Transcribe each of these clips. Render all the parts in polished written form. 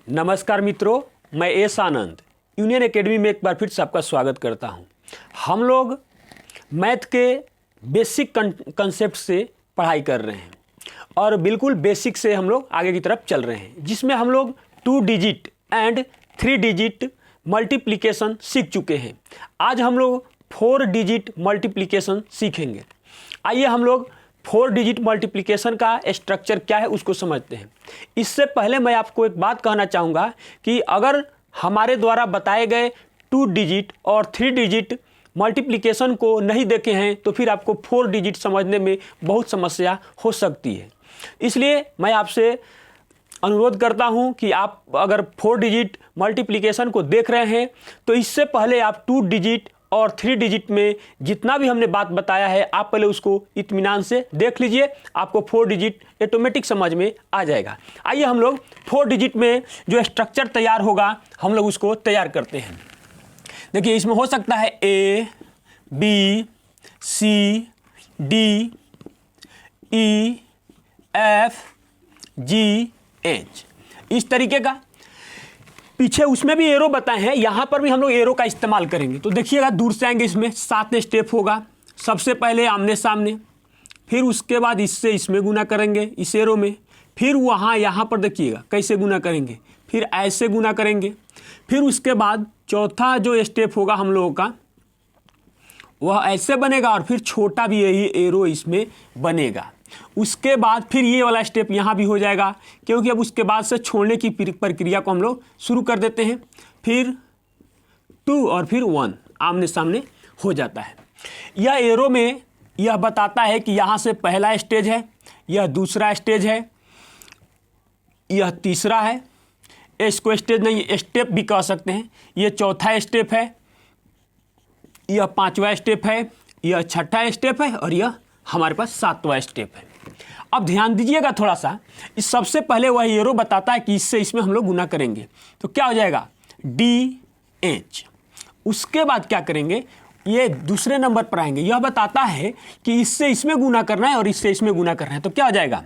नमस्कार मित्रों, मैं एस आनंद यूनियन एकेडमी में एक बार फिर से आपका स्वागत करता हूं। हम लोग मैथ के बेसिक कंसेप्ट से पढ़ाई कर रहे हैं और बिल्कुल बेसिक से हम लोग आगे की तरफ चल रहे हैं, जिसमें हम लोग 2 डिजिट एंड 3 डिजिट मल्टीप्लिकेशन सीख चुके हैं। आज हम लोग 4 डिजिट मल्टीप्लिकेशन सीखेंगे। आइए हम लोग 4 डिजिट मल्टीप्लिकेशन का स्ट्रक्चर क्या है उसको समझते हैं। इससे पहले मैं आपको एक बात कहना चाहूँगा कि अगर हमारे द्वारा बताए गए 2 डिजिट और 3 डिजिट मल्टीप्लिकेशन को नहीं देखे हैं तो फिर आपको 4 डिजिट समझने में बहुत समस्या हो सकती है। इसलिए मैं आपसे अनुरोध करता हूं कि आप अगर 4 डिजिट मल्टीप्लिकेशन को देख रहे हैं तो इससे पहले आप 2 डिजिट और 3 डिजिट में जितना भी हमने बात बताया है आप पहले उसको इत्मीनान से देख लीजिए, आपको 4 डिजिट ऑटोमेटिक समझ में आ जाएगा। आइए हम लोग 4 डिजिट में जो स्ट्रक्चर तैयार होगा हम लोग उसको तैयार करते हैं। देखिए, इसमें हो सकता है A, B, C, D, E, F, G, H, इस तरीके का। पीछे उसमें भी एरो बताए हैं, यहाँ पर भी हम लोग एरो का इस्तेमाल करेंगे। तो देखिएगा, दूर से आएंगे, इसमें 7 स्टेप होगा। सबसे पहले आमने सामने, फिर उसके बाद इससे इसमें गुना करेंगे इस एरो में, फिर वहाँ यहाँ पर देखिएगा कैसे गुना करेंगे, फिर ऐसे गुना करेंगे, फिर उसके बाद चौथा जो स्टेप होगा हम लोगों का वह ऐसे बनेगा और फिर छोटा भी यही एरो इसमें बनेगा। उसके बाद फिर ये वाला स्टेप यहाँ भी हो जाएगा, क्योंकि अब उसके बाद से छोड़ने की प्रक्रिया को हम लोग शुरू कर देते हैं। फिर 2 और फिर 1 आमने सामने हो जाता है। यह एरो में यह बताता है कि यहाँ से पहला स्टेज है, यह दूसरा स्टेज है, यह तीसरा है। इसको स्टेज नहीं, स्टेप भी कह सकते हैं। यह चौथा स्टेप है, यह 5वां स्टेप है, यह 6ठा स्टेप है और यह हमारे पास 7वां स्टेप है। अब ध्यान दीजिएगा थोड़ा सा, इस सबसे पहले वह एरो बताता है कि इससे इसमें हम लोग गुना करेंगे तो क्या हो जाएगा DH। उसके बाद क्या करेंगे, ये दूसरे नंबर पर आएंगे, यह बताता है कि इससे इसमें गुना करना है और इससे इसमें गुना करना है। तो क्या हो जाएगा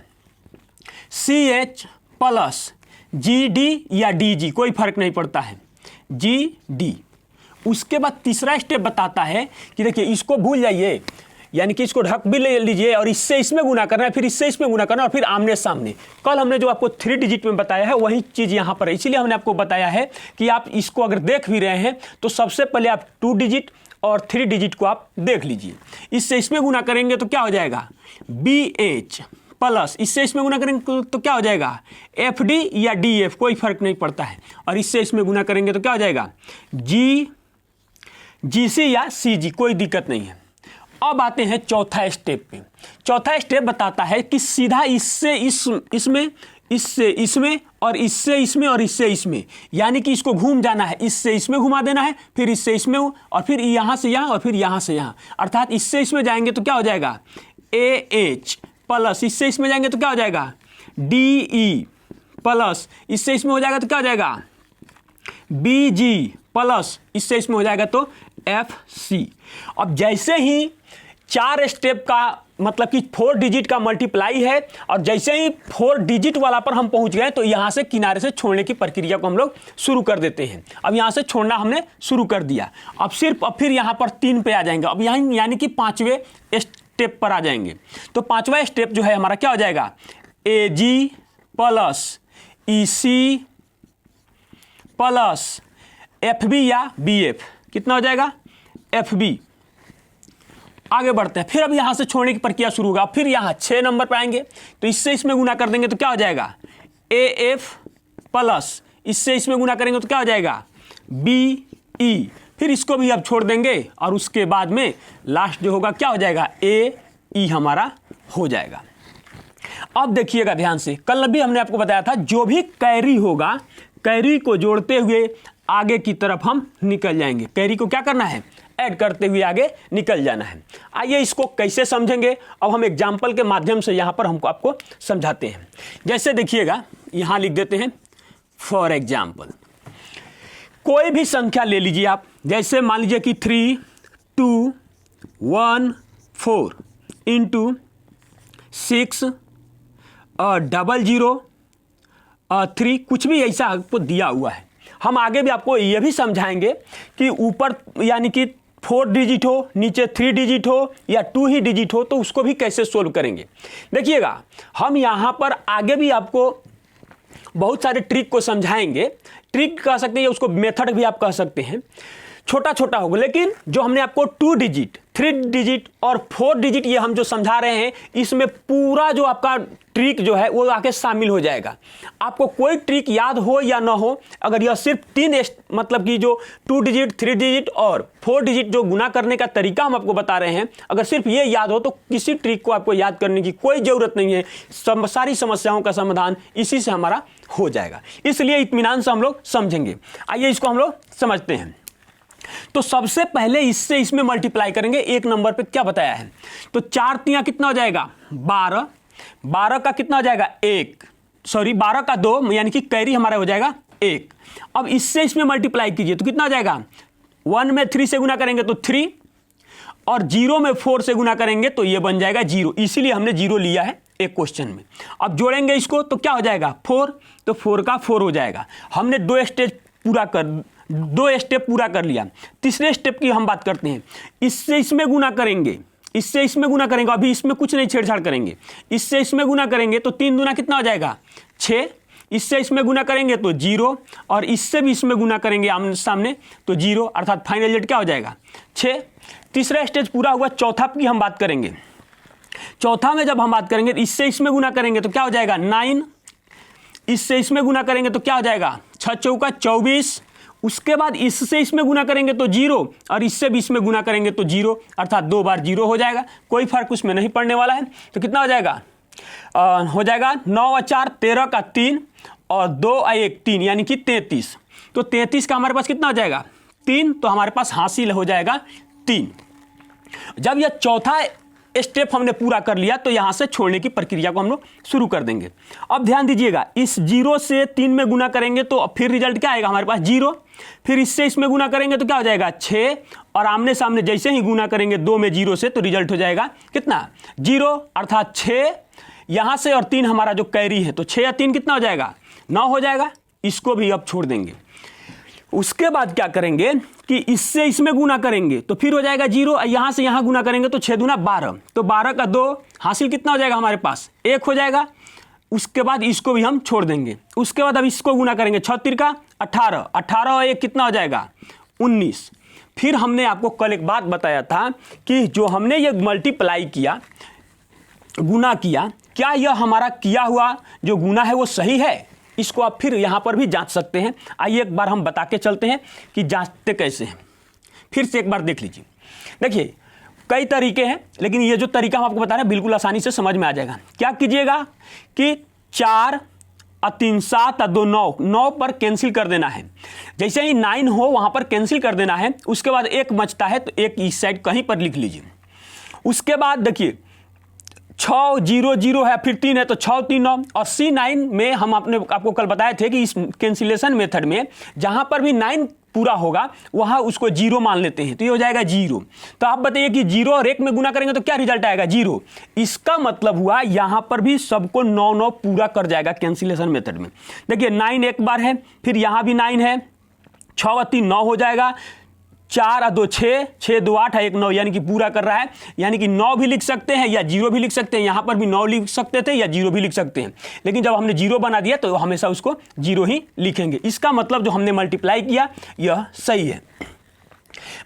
CH प्लस GD या DG, कोई फर्क नहीं पड़ता है, GD। उसके बाद तीसरा स्टेप बताता है कि देखिए, इसको भूल जाइए, यानी कि इसको ढक भी ले लीजिए और इससे इसमें गुना करना है, फिर इससे इसमें गुना करना है और फिर आमने सामने। कल हमने जो आपको 3 डिजिट में बताया है वही चीज़ यहाँ पर है, इसीलिए हमने आपको बताया है कि आप इसको अगर देख भी रहे हैं तो सबसे पहले आप 2 डिजिट और 3 डिजिट को आप देख लीजिए। इससे इसमें गुना करेंगे तो क्या हो जाएगा BH प्लस, इससे इसमें गुना करेंगे तो क्या हो जाएगा FD या DF, कोई फर्क नहीं पड़ता है, और इससे इसमें गुना करेंगे तो क्या हो जाएगा GC या CG, कोई दिक्कत नहीं है। अब आते हैं चौथा स्टेप पे। चौथा स्टेप बताता है कि सीधा इससे इसमें, इससे इसमें और इससे इसमें और इससे इसमें, यानी कि इसको घूम जाना है, इससे इसमें घुमा देना है, फिर इससे इसमें और फिर यहाँ से यहाँ और फिर यहाँ से यहाँ, अर्थात इससे इसमें जाएंगे तो क्या हो जाएगा AH प्लस, इससे इसमें जाएंगे तो क्या हो जाएगा DE प्लस, इससे इसमें हो जाएगा तो क्या हो जाएगा BG प्लस, इससे इसमें हो जाएगा तो FC। अब जैसे ही 4 स्टेप का मतलब कि 4 डिजिट का मल्टीप्लाई है और जैसे ही 4 डिजिट वाला पर हम पहुंच गए तो यहाँ से किनारे से छोड़ने की प्रक्रिया को हम लोग शुरू कर देते हैं। अब यहाँ से छोड़ना हमने शुरू कर दिया, अब फिर यहाँ पर 3 पे आ जाएंगे। अब यहाँ यानी कि 5वें स्टेप पर आ जाएंगे। तो 5वां स्टेप जो है हमारा क्या हो जाएगा AG plus EC plus FB या BF, कितना हो जाएगा FB। आगे बढ़ते हैं, फिर अब यहाँ से छोड़ने की प्रक्रिया शुरू होगा। फिर यहाँ 6 नंबर पर आएंगे तो इससे इसमें गुना कर देंगे तो क्या हो जाएगा AF प्लस, इससे इसमें गुना करेंगे तो क्या हो जाएगा BE। फिर इसको भी अब छोड़ देंगे और उसके बाद में लास्ट जो होगा क्या हो जाएगा AE हमारा हो जाएगा। अब देखिएगा ध्यान से, कल भी हमने आपको बताया था जो भी कैरी होगा, कैरी को जोड़ते हुए आगे की तरफ हम निकल जाएंगे। कैरी को क्या करना है ऐड करते हुए आगे निकल जाना है। आइए इसको कैसे समझेंगे, अब हम एग्जाम्पल के माध्यम से यहाँ पर हमको आपको समझाते हैं। जैसे देखिएगा, यहाँ लिख देते हैं फॉर एग्जाम्पल, कोई भी संख्या ले लीजिए आप, जैसे मान लीजिए कि 3, 2, 1, 4 इंटू 6 और 00 3 कुछ भी ऐसा आपको दिया हुआ है। हम आगे भी आपको ये भी समझाएंगे कि ऊपर यानी कि 4 डिजिट हो, नीचे 3 डिजिट हो या 2 ही डिजिट हो, तो उसको भी कैसे सोल्व करेंगे। देखिएगा, हम यहाँ पर आगे भी आपको बहुत सारे ट्रिक को समझाएंगे। ट्रिक कह सकते हैं, उसको मेथड भी आप कह सकते हैं। छोटा छोटा होगा, लेकिन जो हमने आपको 2 डिजिट, 3 डिजिट और 4 डिजिट ये हम जो समझा रहे हैं, इसमें पूरा जो आपका ट्रिक जो है वो आके शामिल हो जाएगा। आपको कोई ट्रिक याद हो या ना हो, अगर यह सिर्फ 3 मतलब कि जो 2 डिजिट, 3 डिजिट और 4 डिजिट जो गुना करने का तरीका हम आपको बता रहे हैं, अगर सिर्फ ये याद हो तो किसी ट्रिक को आपको याद करने की कोई ज़रूरत नहीं है। सारी समस्याओं का समाधान इसी से हमारा हो जाएगा। इसलिए इत्मीनान से हम लोग समझेंगे। आइए इसको हम लोग समझते हैं। तो सबसे पहले इससे इसमें मल्टीप्लाई करेंगे। एक नंबर पे क्या बताया है, तो 4 तियां कितना हो जाएगा 12, 12 का कितना हो जाएगा 1, सॉरी 12 का 2 यानी कि कैरी हमारा हो जाएगा 1। अब इससे इसमें मल्टीप्लाई कीजिए तो कितना हो जाएगा, 1 में 3 से गुना करेंगे तो 3 और 0 में 4 से गुना करेंगे तो ये बन जाएगा 0। इसीलिए हमने 0 लिया है एक क्वेश्चन में। अब जोड़ेंगे इसको तो क्या हो जाएगा 4, तो 4 का 4 हो जाएगा। हमने 2 स्टेप पूरा कर लिया। तीसरे स्टेप की हम बात करते हैं। इससे इसमें गुना करेंगे, इससे इसमें गुना करेंगे, अभी इसमें कुछ नहीं छेड़छाड़ करेंगे। इससे इसमें गुना करेंगे तो 3 दूना कितना हो जाएगा 6, इससे इसमें गुना करेंगे तो 0 और इससे भी इसमें गुना करेंगे आमने सामने तो 0, अर्थात फाइनल रिजल्ट क्या हो जाएगा 6। तीसरा स्टेज पूरा हुआ। चौथा की हम बात करेंगे। चौथा में जब हम बात करेंगे इससे इसमें गुना करेंगे तो क्या हो जाएगा 9, इससे इसमें गुना करेंगे तो क्या हो जाएगा 6 चौका 24, उसके बाद इससे इसमें गुना करेंगे तो 0 और इससे भी इसमें गुना करेंगे तो 0, अर्थात 2 बार 0 हो जाएगा। कोई फर्क उसमें नहीं पड़ने वाला है। तो कितना हो जाएगा हो जाएगा 9 और 4 13 का 3 और 2 और 1 3 यानी कि 33। तो 33 का हमारे पास कितना हो जाएगा 3, तो हमारे पास हासिल हो जाएगा 3। जब यह चौथा स्टेप हमने पूरा कर लिया तो यहाँ से छोड़ने की प्रक्रिया को हम लोग शुरू कर देंगे। अब ध्यान दीजिएगा, इस 0 से 3 में गुना करेंगे तो फिर रिजल्ट क्या आएगा हमारे पास 0। फिर इससे इसमें गुना करेंगे तो क्या हो जाएगा 6 और आमने सामने जैसे ही गुना करेंगे 2 में 0 से तो रिजल्ट हो जाएगा कितना 0, अर्थात 6 यहाँ से और 3 हमारा जो कैरी है तो 6 या 3 कितना हो जाएगा 9 हो जाएगा। इसको भी अब छोड़ देंगे। उसके बाद क्या करेंगे कि इससे इसमें गुना करेंगे तो फिर हो जाएगा 0, यहाँ से यहाँ गुना करेंगे तो 6 दूना 12, तो 12 का 2 हासिल कितना हो जाएगा हमारे पास 1 हो जाएगा। उसके बाद इसको भी हम छोड़ देंगे। उसके बाद अब इसको गुना करेंगे 6 3 का 18, 18 और 1 कितना हो जाएगा 19। फिर हमने आपको कल एक बात बताया था कि जो हमने ये मल्टीप्लाई किया, गुना किया, क्या यह हमारा किया हुआ जो गुना है वो सही है। इसको आप फिर यहाँ पर भी जांच सकते हैं। आइए एक बार हम बता के चलते हैं कि जांचते कैसे हैं। फिर से एक बार देख लीजिए। देखिए कई तरीके हैं, लेकिन ये जो तरीका हम आपको बता रहे हैं बिल्कुल आसानी से समझ में आ जाएगा। क्या कीजिएगा कि 4 और 3 7 और 2 9, 9 पर कैंसिल कर देना है। जैसे ही 9 हो वहाँ पर कैंसिल कर देना है। उसके बाद 1 बचता है तो 1 इस साइड कहीं पर लिख लीजिए। उसके बाद देखिए 6 0 0 है, फिर 3 है तो 6 3 9 और C9 में हम आपको कल बताए थे कि इस कैंसिलेशन मेथड में जहां पर भी 9 पूरा होगा वहां उसको 0 मान लेते हैं तो ये हो जाएगा 0। तो आप बताइए कि 0 और 1 में गुना करेंगे तो क्या रिजल्ट आएगा 0। इसका मतलब हुआ यहां पर भी सबको 9 9 पूरा कर जाएगा कैंसिलेशन मेथड में। देखिए 9 एक बार है, फिर यहां भी 9 है, 6 और 3 9 हो जाएगा, 4 और 2 6, 6 2 8 1 9 यानी कि पूरा कर रहा है। यानी कि 9 भी लिख सकते हैं या 0 भी लिख सकते हैं। यहाँ पर भी 9 लिख सकते थे या 0 भी लिख सकते हैं, लेकिन जब हमने 0 बना दिया तो हमेशा उसको 0 ही लिखेंगे। इसका मतलब जो हमने मल्टीप्लाई किया यह सही है।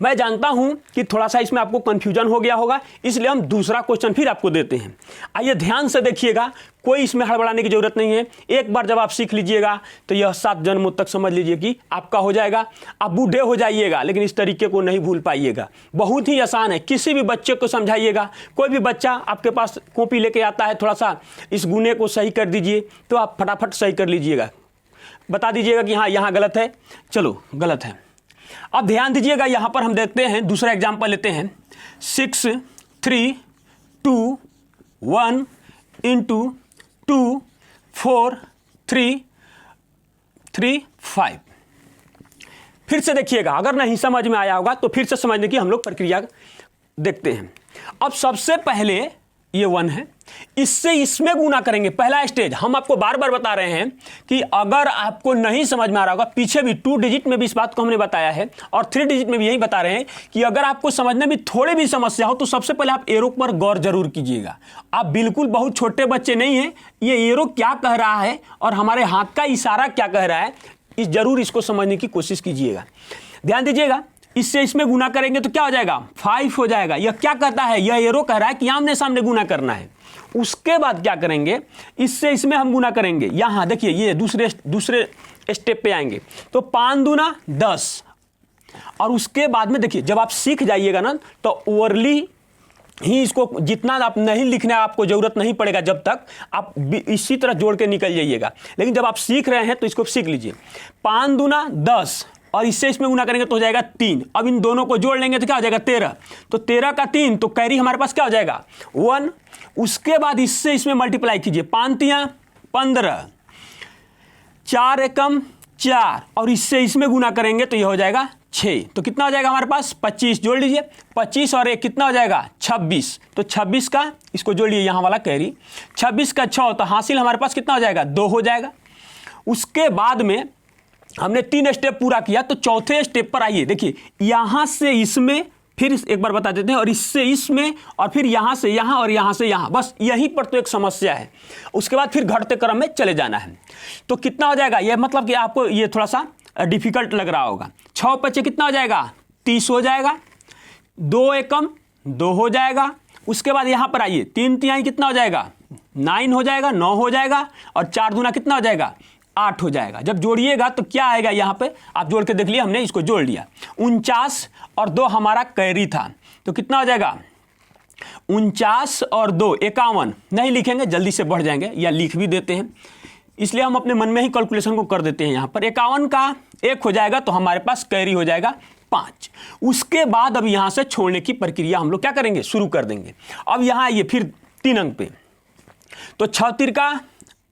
मैं जानता हूं कि थोड़ा सा इसमें आपको कंफ्यूजन हो गया होगा, इसलिए हम दूसरा क्वेश्चन फिर आपको देते हैं। आइए ध्यान से देखिएगा, कोई इसमें हड़बड़ाने की जरूरत नहीं है। एक बार जब आप सीख लीजिएगा तो यह 7 जन्मों तक समझ लीजिए कि आपका हो जाएगा। आप बूढ़े हो जाइएगा लेकिन इस तरीके को नहीं भूल पाइएगा। बहुत ही आसान है, किसी भी बच्चे को समझाइएगा। कोई भी बच्चा आपके पास कॉपी लेके आता है, थोड़ा सा इस गुने को सही कर दीजिए तो आप फटाफट सही कर लीजिएगा। बता दीजिएगा कि हाँ यहाँ गलत है, चलो गलत है। अब ध्यान दीजिएगा, यहां पर हम देखते हैं दूसरा एग्जांपल लेते हैं। 6 3 2 1 इंटू 2 4 3 3 5। फिर से देखिएगा, अगर नहीं समझ में आया होगा तो फिर से समझने की हम लोग प्रक्रिया देखते हैं। अब सबसे पहले ये 1 है, इससे इसमें गुना करेंगे। पहला स्टेज हम आपको बार बार बता रहे हैं कि अगर आपको नहीं समझ में आ रहा होगा, पीछे भी 2 डिजिट में भी इस बात को हमने बताया है और 3 डिजिट में भी यही बता रहे हैं कि अगर आपको समझने में थोड़ी भी समस्या हो तो सबसे पहले आप एरो पर गौर जरूर कीजिएगा। आप बिल्कुल बहुत छोटे बच्चे नहीं हैं, ये एरो क्या कह रहा है और हमारे हाथ का इशारा क्या कह रहा है, जरूर इसको समझने की कोशिश कीजिएगा। ध्यान दीजिएगा, इससे इसमें गुना करेंगे तो क्या हो जाएगा, 5 हो जाएगा। यह क्या कहता है, यह एरो कह रहा है कि आमने सामने गुना करना है। उसके बाद क्या करेंगे, इससे इसमें हम गुना करेंगे। यहां देखिए, ये दूसरे स्टेप पे आएंगे तो 5 दूना 10, और उसके बाद में देखिए जब आप सीख जाइएगा ना तो ओवरली ही इसको जितना आप नहीं लिखना, आपको जरूरत नहीं पड़ेगा जब तक आप इसी तरह जोड़ के निकल जाइएगा। लेकिन जब आप सीख रहे हैं तो इसको सीख लीजिए। 5 दूना 10 और इससे इसमें गुना करेंगे तो हो जाएगा 3। अब इन दोनों को जोड़ लेंगे तो क्या हो जाएगा 13। तो 13 का 3 तो कैरी हमारे पास क्या हो जाएगा 1। उसके बाद इससे इसमें मल्टीप्लाई कीजिए, 5 तियां 15, 4 एकम 4 और इससे इसमें गुना करेंगे तो यह हो जाएगा 6। तो कितना हो जाएगा हमारे पास 25, जोड़ लीजिए 25 और 1 कितना हो जाएगा 26। तो 26 का इसको जोड़िए यहाँ वाला कैरी, 26 का 6 तो हासिल हमारे पास कितना हो जाएगा 2 हो जाएगा। उसके बाद में हमने 3 स्टेप पूरा किया तो चौथे स्टेप पर आइए। देखिए यहाँ से इसमें, फिर एक बार बता देते हैं, और इससे इसमें, और फिर यहाँ से यहाँ और यहाँ से यहाँ, बस यहीं पर तो एक समस्या है। उसके बाद फिर घटते क्रम में चले जाना है। तो कितना हो जाएगा, यह मतलब कि आपको ये थोड़ा सा डिफिकल्ट लग रहा होगा। 6 पचे कितना हो जाएगा 30 हो जाएगा, 2 एकम 2 हो जाएगा। उसके बाद यहाँ पर आइए, 3 तिहाई कितना हो जाएगा 9 हो जाएगा, 9 हो जाएगा, और 4 दूना कितना हो जाएगा 8 हो जाएगा। जब जोड़िएगा तो क्या आएगा, यहाँ पे आप जोड़ के देख लिए, हमने इसको जोड़ लिया। 49 और 2 हमारा कैरी था, तो कितना हो जाएगा 49 और 2 51। नहीं लिखेंगे, जल्दी से बढ़ जाएंगे, या लिख भी देते हैं, इसलिए हम अपने मन में ही कैलकुलेशन को कर देते हैं। यहाँ पर 51 का 1 हो जाएगा तो हमारे पास कैरी हो जाएगा 5। उसके बाद अब यहाँ से छोड़ने की प्रक्रिया हम लोग क्या करेंगे, शुरू कर देंगे। अब यहाँ आइए फिर 3 अंक पे, तो 6 तिरका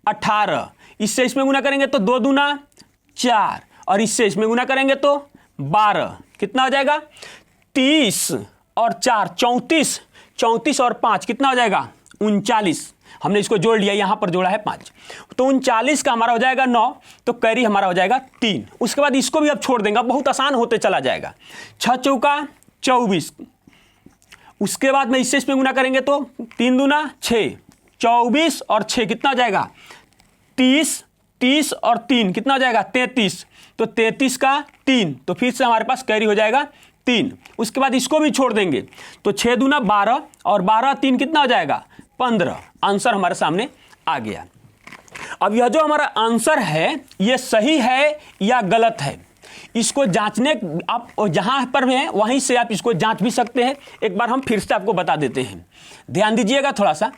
18, इससे इसमें गुना करेंगे तो 2 दूना 4, और इससे इसमें गुना करेंगे तो 12, कितना हो जाएगा 30 और 4 34, 34 और 5 कितना हो जाएगा 39। हमने इसको जोड़ लिया, यहाँ पर जोड़ा है 5, तो 39 का हमारा हो जाएगा 9, तो कैरी हमारा हो जाएगा 3। उसके बाद इसको भी अब छोड़ देंगे, बहुत आसान होते चला जाएगा। 6 चौका 24, उसके बाद में इससे इसमें गुना करेंगे तो 3 दूना 6, 24 और 6 कितना हो जाएगा 30, 30 और 3 कितना हो जाएगा 33, तो 33 का 3, तो फिर से हमारे पास कैरी हो जाएगा 3। उसके बाद इसको भी छोड़ देंगे तो 6 दूना 12 और 12 3 कितना हो जाएगा 15। आंसर हमारे सामने आ गया। अब यह जो हमारा आंसर है ये सही है या गलत है, इसको जांचने आप जहां पर है वहीं से आप इसको जांच भी सकते हैं। एक बार हम फिर से आपको बता देते हैं, ध्यान दीजिएगा थोड़ा सा।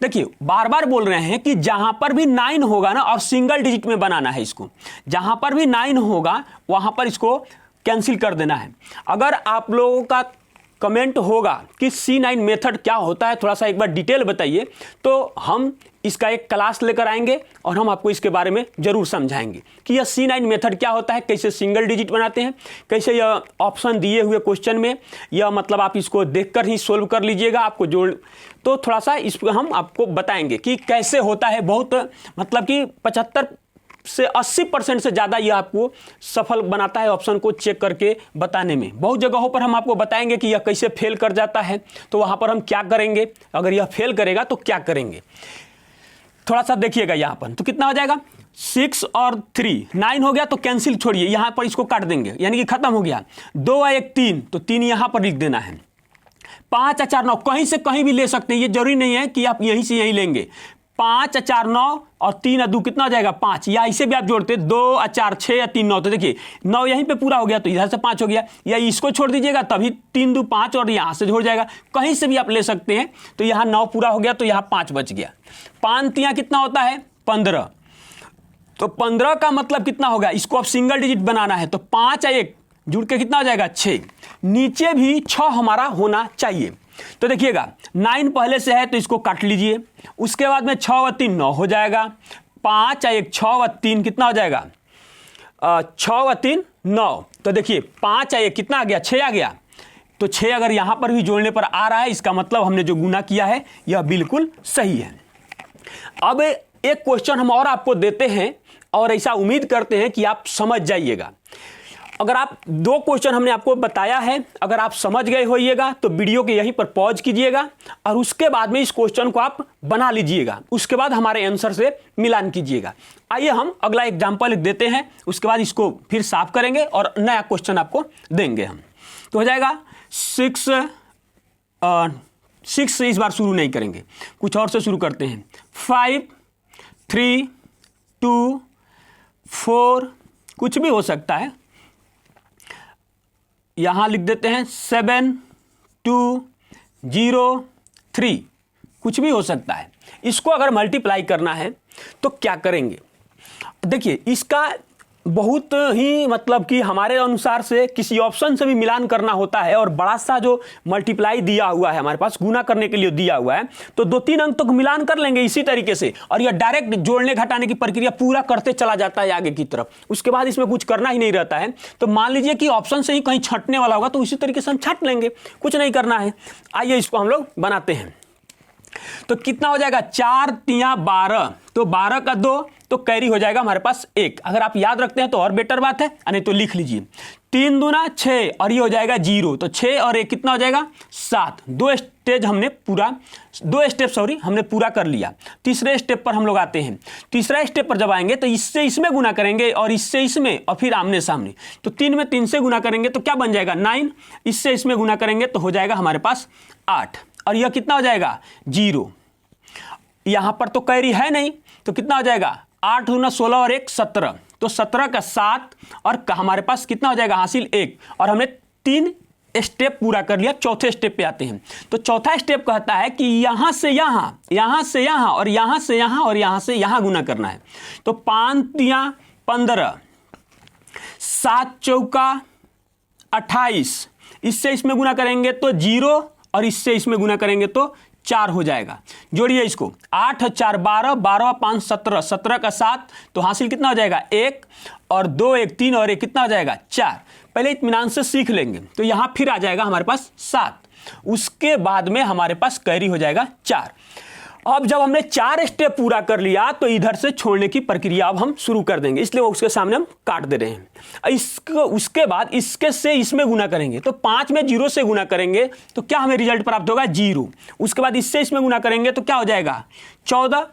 देखिए बार बार बोल रहे हैं कि जहां पर भी 9 होगा ना, और सिंगल डिजिट में बनाना है इसको, जहां पर भी 9 होगा वहां पर इसको कैंसिल कर देना है। अगर आप लोगों का कमेंट होगा कि C9 मेथड क्या होता है, थोड़ा सा एक बार डिटेल बताइए, तो हम इसका एक क्लास लेकर आएंगे और हम आपको इसके बारे में जरूर समझाएंगे कि यह C9 मेथड क्या होता है, कैसे सिंगल डिजिट बनाते हैं, कैसे यह ऑप्शन दिए हुए क्वेश्चन में, यह मतलब आप इसको देखकर ही सोल्व कर लीजिएगा, आपको जोड़, तो थोड़ा सा इसको हम आपको बताएंगे कि कैसे होता है। बहुत मतलब कि 75 से 80% से ज़्यादा यह आपको सफल बनाता है ऑप्शन को चेक करके बताने में। बहुत जगहों पर हम आपको बताएंगे कि यह कैसे फेल कर जाता है, तो वहाँ पर हम क्या करेंगे, अगर यह फेल करेगा तो क्या करेंगे, थोड़ा सा देखिएगा यहाँ पर। तो कितना हो जाएगा 6 और 3 9 हो गया, तो कैंसिल छोड़िए, यहाँ पर इसको काट देंगे, यानी कि खत्म हो गया। 2 और 1 3, तो 3 यहाँ पर लिख देना है। 5 और 4 9 कहीं से कहीं भी ले सकते हैं, ये जरूरी नहीं है कि आप यहीं से यहीं लेंगे। 5 और 4 9 और 3 और 2 कितना हो जाएगा 5, या इसे भी आप जोड़ते 2 और 4 6 या 3 9, तो देखिए 9 यहीं पे पूरा हो गया तो इधर से 5 हो गया, या इसको छोड़ दीजिएगा तभी 3 2 5 और यहाँ से जोड़ जाएगा, कहीं से भी आप ले सकते हैं। तो यहाँ 9 पूरा हो गया तो यहाँ 5 बच गया। 5 तियां कितना होता है 15, तो 15 का मतलब कितना होगा, इसको आप सिंगल डिजिट बनाना है तो 5 और 1 जुड़ के कितना हो जाएगा 6, नीचे भी 6 हमारा होना चाहिए। तो देखिएगा 9 पहले से है तो इसको काट लीजिए। उसके बाद में 6 और 3 9 हो जाएगा, 5 और 1 6 और 3 कितना हो जाएगा 6 और 3 9, तो देखिए 5 और 1 कितना आ गया 6 आ गया, तो 6 अगर यहाँ पर भी जोड़ने पर आ रहा है, इसका मतलब हमने जो गुना किया है यह बिल्कुल सही है। अब एक क्वेश्चन हम और आपको देते हैं और ऐसा उम्मीद करते हैं कि आप समझ जाइएगा। अगर आप 2 क्वेश्चन हमने आपको बताया है, अगर आप समझ गए होइएगा तो वीडियो के यहीं पर पॉज कीजिएगा और उसके बाद में इस क्वेश्चन को आप बना लीजिएगा, उसके बाद हमारे आंसर से मिलान कीजिएगा। आइए हम अगला एग्जाम्पल देते हैं, उसके बाद इसको फिर साफ करेंगे और नया क्वेश्चन आपको देंगे हम। तो हो जाएगा 6 से इस बार शुरू नहीं करेंगे, कुछ और से शुरू करते हैं। 5 3 2 4 कुछ भी हो सकता है, यहाँ लिख देते हैं 7 2 0 3 कुछ भी हो सकता है। इसको अगर मल्टीप्लाई करना है तो क्या करेंगे? देखिए इसका बहुत ही मतलब कि हमारे अनुसार से किसी ऑप्शन से भी मिलान करना होता है और बड़ा सा जो मल्टीप्लाई दिया हुआ है हमारे पास गुना करने के लिए दिया हुआ है, तो 2-3 अंक तक मिलान कर लेंगे इसी तरीके से और यह डायरेक्ट जोड़ने घटाने की प्रक्रिया पूरा करते चला जाता है आगे की तरफ। उसके बाद इसमें कुछ करना ही नहीं रहता है। तो मान लीजिए कि ऑप्शन से ही कहीं छंटने वाला होगा तो इसी तरीके से हम छांट लेंगे, कुछ नहीं करना है। आइए इसको हम लोग बनाते हैं। तो कितना हो जाएगा? 4 3 12, तो 12 का 2 तो कैरी हो जाएगा हमारे पास 1। अगर आप याद रखते हैं तो और बेटर बात है, नहीं तो लिख लीजिए 3 दूना 6 और ये हो जाएगा 0, तो 6 और 1 कितना हो जाएगा? 7। 2 स्टेप हमने पूरा कर लिया। तीसरे स्टेप पर हम लोग आते हैं। तीसरा स्टेप पर जब आएंगे तो इससे इसमें गुना करेंगे और इससे इसमें और फिर आमने सामने। तो 3 में 3 से गुना करेंगे तो क्या बन जाएगा? 9। इससे इसमें गुना करेंगे तो हो जाएगा हमारे पास 8 और यह कितना हो जाएगा? 0। यहां पर तो कैरी है नहीं तो कितना हो जाएगा? 8 दूना 16 और 1 17, तो 17 का 7 और हमारे पास कितना हो जाएगा? हासिल 1। और हमने 3 स्टेप पूरा कर लिया। चौथे स्टेप पे आते हैं। तो चौथा स्टेप कहता है कि यहां से यहां, यहां से यहां और यहां से यहां और यहां से यहां गुना करना है। तो 5 3 15, 7 चौका 28, इससे इसमें गुना करेंगे तो 0 और इससे इसमें गुना करेंगे तो 4 हो जाएगा। जोड़िए इसको, 8 4 12, 12 5 17, 17 का 7 तो हासिल कितना हो जाएगा? 1 और 2 1 3 और 1 कितना हो जाएगा? 4। पहले इत्मीनान से सीख लेंगे तो यहां फिर आ जाएगा हमारे पास 7। उसके बाद में हमारे पास कैरी हो जाएगा 4। अब जब हमने 4 स्टेप पूरा कर लिया तो इधर से छोड़ने की प्रक्रिया अब हम शुरू कर देंगे, इसलिए वो उसके सामने हम काट दे रहे हैं। इसको उसके बाद इसके से इसमें गुना करेंगे तो 5 में 0 से गुना करेंगे तो क्या हमें रिजल्ट प्राप्त होगा? 0। उसके बाद इससे इसमें गुना करेंगे तो क्या हो जाएगा? 14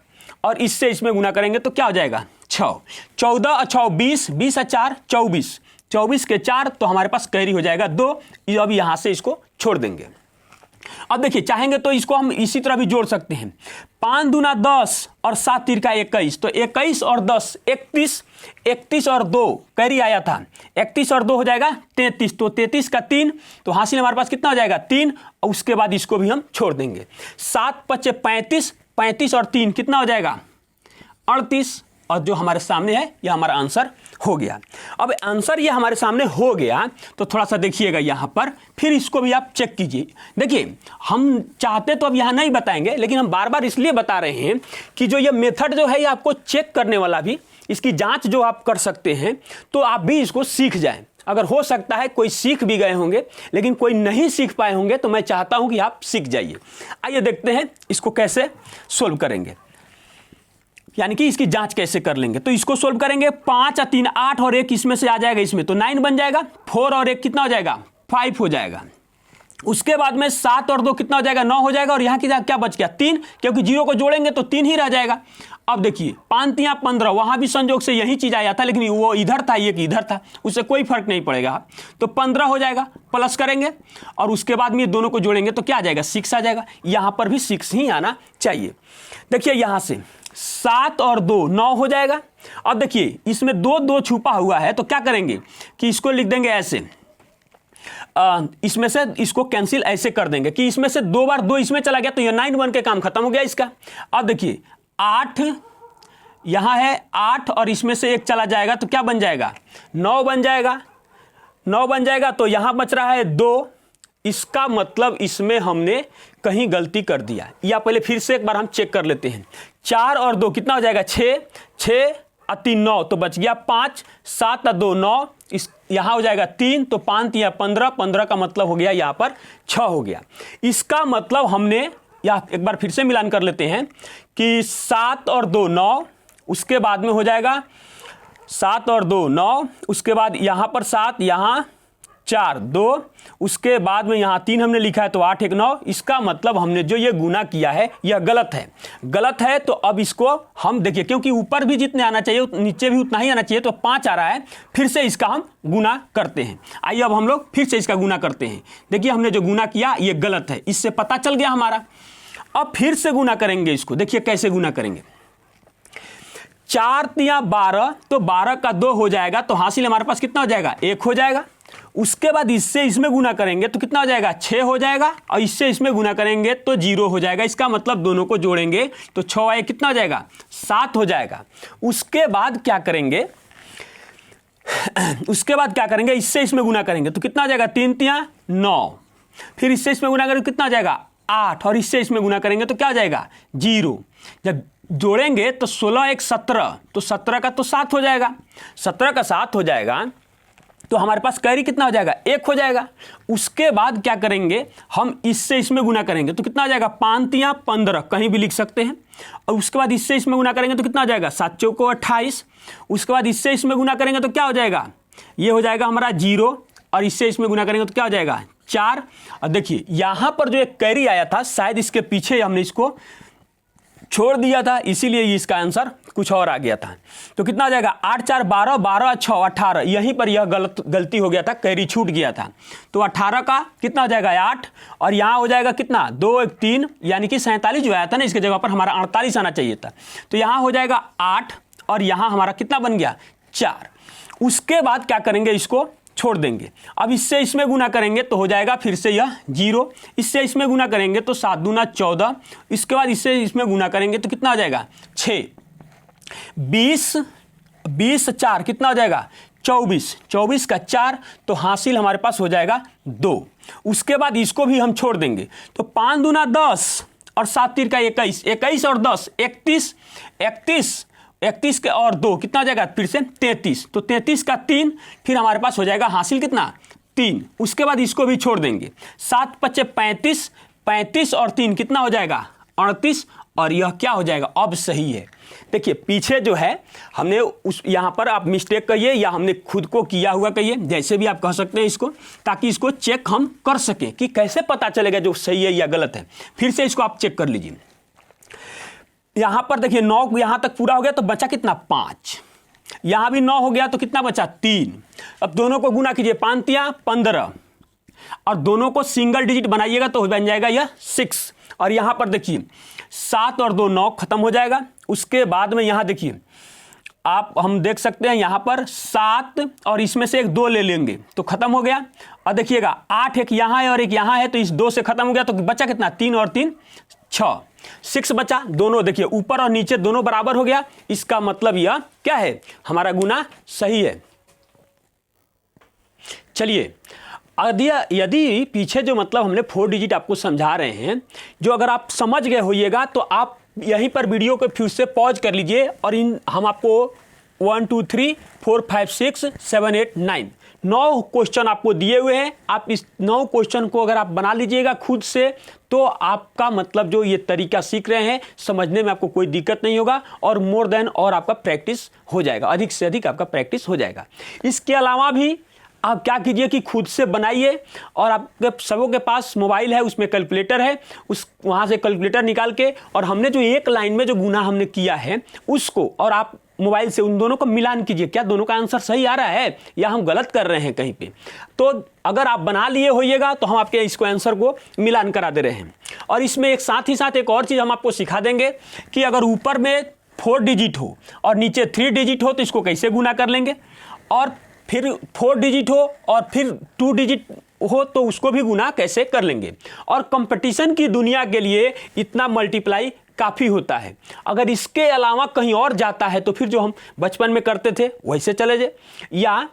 और इससे इसमें गुना करेंगे तो क्या हो जाएगा? 6। 14 और 6 20, 20 और 4 24, 24 के 4 तो हमारे पास कैरी हो जाएगा 2। अब यहां से इसको छोड़ देंगे। अब देखिए चाहेंगे तो इसको हम इसी तरह भी जोड़ सकते हैं। 5 दूना 10 और 7 3 का 21, तो 21 और 10 31, 31 और 2 कैरी आया था, 31 और 2 हो जाएगा 33, तो 33 का 3 तो हासिल हमारे पास कितना हो जाएगा? 3। और उसके बाद इसको भी हम छोड़ देंगे। 7 5 35, 35 और 3 कितना हो जाएगा? 38। और जो हमारे सामने है यह हमारा आंसर हो गया। अब आंसर ये हमारे सामने हो गया तो थोड़ा सा देखिएगा यहाँ पर, फिर इसको भी आप चेक कीजिए। देखिए हम चाहते तो अब यहाँ नहीं बताएंगे, लेकिन हम बार बार इसलिए बता रहे हैं कि जो ये मेथड जो है ये आपको चेक करने वाला भी, इसकी जांच जो आप कर सकते हैं तो आप भी इसको सीख जाएं। अगर हो सकता है कोई सीख भी गए होंगे लेकिन कोई नहीं सीख पाए होंगे, तो मैं चाहता हूँ कि आप सीख जाइए। आइए देखते हैं इसको कैसे सोल्व करेंगे, यानी कि इसकी जांच कैसे कर लेंगे। तो इसको सोल्व करेंगे। 5 और 3 8 और 1 इसमें से आ जाएगा, इसमें तो 9 बन जाएगा। 4 और 1 कितना हो जाएगा? 5 हो जाएगा। उसके बाद में 7 और 2 कितना हो जाएगा? 9 हो जाएगा। और यहाँ की क्या बच गया? 3, क्योंकि 0 को जोड़ेंगे तो 3 ही रह जाएगा। अब देखिए 5 3 15, वहां भी संयोग से यही चीज आया था, लेकिन वो इधर था ये इधर था, उससे कोई फर्क नहीं पड़ेगा। तो 15 हो जाएगा, प्लस करेंगे और उसके बाद में ये दोनों को जोड़ेंगे तो क्या आ जाएगा? 6 आ जाएगा। यहां पर भी 6 ही आना चाहिए। देखिए यहां से 7 और 2 9 हो जाएगा। अब देखिए इसमें 2 2 छुपा हुआ है, तो क्या करेंगे कि इसको लिख देंगे ऐसे, इसमें से इसको कैंसिल ऐसे कर देंगे कि इसमें से 2 बार 2 इसमें चला गया तो ये 9 बन के काम खत्म हो गया इसका। अब देखिए 8 यहां है 8 और इसमें से 1 चला जाएगा तो क्या बन जाएगा? 9 बन जाएगा। 9 बन जाएगा तो यहां बच रहा है 2। इसका मतलब इसमें हमने कहीं गलती कर दिया, या पहले फिर से एक बार हम चेक कर लेते हैं। 4 और 2 कितना हो जाएगा? 6, 6 और 3 9, तो बच गया 5, 7 और 2 9, इस यहाँ हो जाएगा 3, तो 5 या 15, 15 का मतलब हो गया यहाँ पर 6 हो गया। इसका मतलब हमने या एक बार फिर से मिलान कर लेते हैं कि 7 और 2 9, उसके बाद में हो जाएगा 7 और 2 9, उसके बाद यहाँ पर 7, यहाँ 4 2, उसके बाद में यहाँ 3 हमने लिखा है तो 8 1 9। इसका मतलब हमने जो ये गुना किया है यह गलत है, गलत है। तो अब इसको हम देखिए, क्योंकि ऊपर भी जितने आना चाहिए नीचे भी उतना ही आना चाहिए, तो 5 आ रहा है, फिर से इसका हम गुना करते हैं। आइए अब हम लोग फिर से इसका गुना करते हैं। देखिए हमने जो गुना किया ये गलत है, इससे पता चल गया हमारा। अब फिर से गुना करेंगे इसको, देखिए कैसे गुना करेंगे। 4 तिया 12, तो 12 का 2 हो जाएगा, तो हासिल हमारे पास कितना हो जाएगा, 1 हो जाएगा। उसके बाद इससे इसमें गुना करेंगे तो कितना हो जाएगा, 6 हो जाएगा, और इससे इसमें गुना करेंगे तो 0 हो जाएगा। इसका मतलब दोनों को जोड़ेंगे तो 6 आए कितना हो जाएगा, 7 हो जाएगा। उसके बाद क्या करेंगे, उसके बाद क्या करेंगे, इससे इसमें गुना करेंगे तो कितना हो जाएगा, 3 तिया 9, फिर इससे इसमें गुना करेंगे कितना हो जाएगा 8, और इससे इसमें गुना करेंगे तो क्या हो जाएगा 0। जब जोड़ेंगे तो 16 1 17, तो 17 का तो 7 हो जाएगा, 17 का 7 हो जाएगा, तो हमारे पास कैरी कितना हो जाएगा, 1 हो जाएगा। उसके बाद क्या करेंगे, हम इससे इसमें गुना करेंगे तो कितना हो जाएगा, 5 तिया 15, कहीं भी लिख सकते हैं। और उसके बाद इससे इसमें गुना करेंगे तो कितना हो जाएगा, 7 चौको 28। उसके बाद इससे इसमें गुना करेंगे तो क्या हो जाएगा, ये हो जाएगा हमारा 0, और इससे इसमें गुना करेंगे तो क्या हो जाएगा 4। और देखिए यहाँ पर जो एक कैरी आया था, शायद इसके पीछे हमने इसको छोड़ दिया था, इसीलिए इसका आंसर कुछ और आ गया था। तो कितना हो जाएगा, 8 4 12, 12 6 18, यहीं पर यह गलती हो गया था, कैरी छूट गया था। तो 18 का कितना हो जाएगा 8, और यहाँ हो जाएगा कितना 2 1 3, यानी कि 47 जो आया था ना, इसके जगह पर हमारा 48 आना चाहिए था। तो यहाँ हो जाएगा 8, और यहाँ हमारा कितना बन गया 4। उसके बाद क्या करेंगे, इसको छोड़ देंगे। अब इससे इसमें गुना करेंगे तो हो जाएगा फिर से यह 0, इससे इसमें गुना करेंगे तो 7 दूना 14, इसके बाद इससे इसमें गुना करेंगे तो कितना हो जाएगा 6, 20 20 4 कितना हो जाएगा 24, 24 का 4, तो हासिल हमारे पास हो जाएगा 2। उसके बाद इसको भी हम छोड़ देंगे तो 5 दूना 10, और 7 3 का 21, 21 और 10 31, 31 के और 2 कितना हो जाएगा फिर से 33, तो 33 का 3, फिर हमारे पास हो जाएगा हासिल कितना 3। उसके बाद इसको भी छोड़ देंगे, 7 5 35, 35 और 3 कितना हो जाएगा 38, और यह क्या हो जाएगा, अब सही है। देखिए पीछे जो है हमने उस यहाँ पर आप मिस्टेक कहिए या हमने खुद को किया हुआ कहिए, जैसे भी आप कह सकते हैं इसको, ताकि इसको चेक हम कर सकें कि कैसे पता चलेगा जो सही है या गलत है। फिर से इसको आप चेक कर लीजिए। यहाँ पर देखिए 9 यहाँ तक पूरा हो गया तो बचा कितना 5, यहाँ भी 9 हो गया तो कितना बचा 3। अब दोनों को गुना कीजिए, 5 तिया 15, और दोनों को सिंगल डिजिट बनाइएगा तो बन जाएगा यह 6। और यहाँ पर देखिए 7 और 2 9 खत्म हो जाएगा। उसके बाद में यहाँ देखिए आप हम देख सकते हैं यहाँ पर 7 और इसमें से एक 2 ले लेंगे तो खत्म हो गया। और देखिएगा 8 एक यहाँ है और एक यहाँ है, तो इस 2 से खत्म हो गया, तो बचा कितना 3 और 3 6, 6 बचा। दोनों देखिए ऊपर और नीचे दोनों बराबर हो गया। इसका मतलब यह क्या है, हमारा गुना सही है। चलिए यदि पीछे जो मतलब हमने 4 डिजिट आपको समझा रहे हैं, जो अगर आप समझ गए होइएगा तो आप यहीं पर वीडियो को फिर से पॉज कर लीजिए और हम आपको 1 2 3 4 5 6 7 8 9 क्वेश्चन आपको दिए हुए हैं। आप इस 9 क्वेश्चन को अगर आप बना लीजिएगा खुद से, तो आपका मतलब जो ये तरीका सीख रहे हैं समझने में आपको कोई दिक्कत नहीं होगा, और मोर देन और आपका प्रैक्टिस हो जाएगा, अधिक से अधिक आपका प्रैक्टिस हो जाएगा। इसके अलावा भी आप क्या कीजिए कि खुद से बनाइए, और आपके सबों के पास मोबाइल है, उसमें कैलकुलेटर है, वहाँ से कैलकुलेटर निकाल के, और हमने जो एक लाइन में जो गुना हमने किया है उसको, और आप मोबाइल से उन दोनों को मिलान कीजिए, क्या दोनों का आंसर सही आ रहा है या हम गलत कर रहे हैं कहीं पे। तो अगर आप बना लिए होइएगा तो हम आपके इसको आंसर को मिलान करा दे रहे हैं। और इसमें एक साथ ही साथ एक और चीज़ हम आपको सिखा देंगे कि अगर ऊपर में 4 डिजिट हो और नीचे 3 डिजिट हो तो इसको कैसे गुना कर लेंगे, और फिर 4 डिजिट हो और फिर 2 डिजिट हो तो उसको भी गुना कैसे कर लेंगे। और कंपटीशन की दुनिया के लिए इतना मल्टीप्लाई काफ़ी होता है। अगर इसके अलावा कहीं और जाता है तो फिर जो हम बचपन में करते थे वैसे चले जाए, या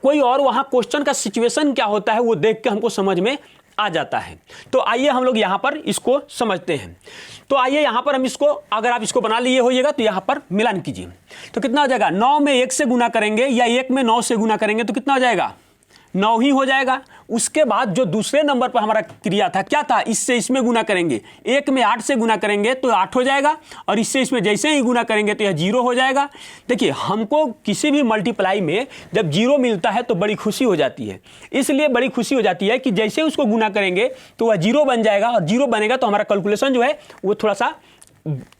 कोई और वहाँ क्वेश्चन का सिचुएशन क्या होता है वो देख के हमको समझ में आ जाता है। तो आइए हम लोग यहाँ पर इसको समझते हैं। तो आइए यहाँ पर हम इसको, अगर आप इसको बना लिए होइएगा तो यहाँ पर मिलान कीजिए। तो कितना हो जाएगा, 9 में 1 से गुना करेंगे या 1 में 9 से गुना करेंगे तो कितना हो जाएगा, 9 ही हो जाएगा। उसके बाद जो दूसरे नंबर पर हमारा क्रिया था क्या था, इससे इसमें गुना करेंगे। 1 में 8 से गुना करेंगे तो 8 हो जाएगा, और इससे इसमें जैसे ही गुना करेंगे तो यह 0 हो जाएगा। देखिए, हमको किसी भी मल्टीप्लाई में जब 0 मिलता है तो बड़ी खुशी हो जाती है। इसलिए बड़ी खुशी हो जाती है कि जैसे उसको गुना करेंगे तो वह 0 बन जाएगा, और 0 बनेगा तो हमारा कैलकुलेशन जो है वो थोड़ा सा